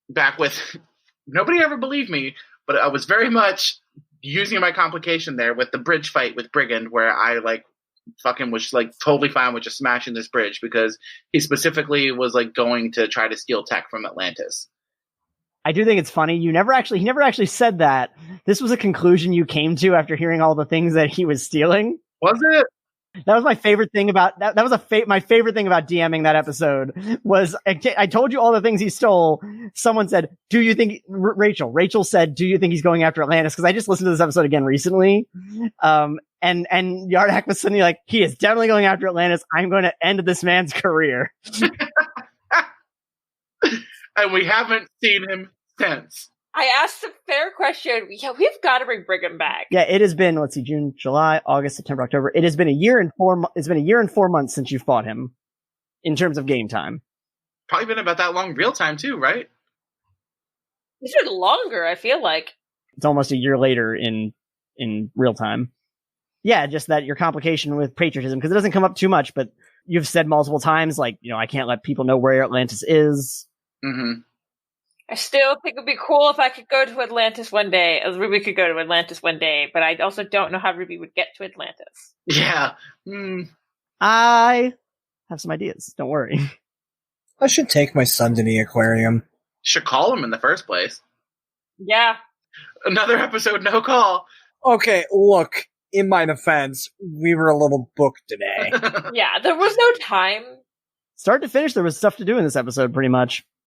back with, nobody ever believed me, but I was very much using my complication there with the bridge fight with Brigand, where I, like, fucking was, like, totally fine with just smashing this bridge because he specifically was, like, going to try to steal tech from Atlantis. I do think it's funny. He never actually said that. This was a conclusion you came to after hearing all the things that he was stealing. Was it? That was my favorite thing about that. That was my favorite thing about DMing that episode was I told you all the things he stole. Someone said, "Do you think Rachel said, "Do you think he's going after Atlantis?" Because I just listened to this episode again recently, and Yardak was suddenly like, "He is definitely going after Atlantis. I'm going to end this man's career." And we haven't seen him since. I asked a fair question. Yeah, we've got to bring Brigham back. Yeah, it has been, let's see, June, July, August, September, October. It has been a year and 4 months since you fought him in terms of game time. Probably been about that long real time too, right? It's been longer, I feel like. It's almost a year later in real time. Yeah, just that your complication with patriotism, because it doesn't come up too much, but you've said multiple times, like, I can't let people know where Atlantis is. Mm-hmm. I still think it'd be cool if I could go to Atlantis one day, as Ruby could go to Atlantis one day, but I also don't know how Ruby would get to Atlantis. Yeah. I have some ideas. Don't worry. I should take my son to the aquarium. Should call him in the first place. Yeah. Another episode, no call. Okay, look, in my defense, we were a little booked today. Yeah, there was no time. Start to finish, there was stuff to do in this episode, pretty much.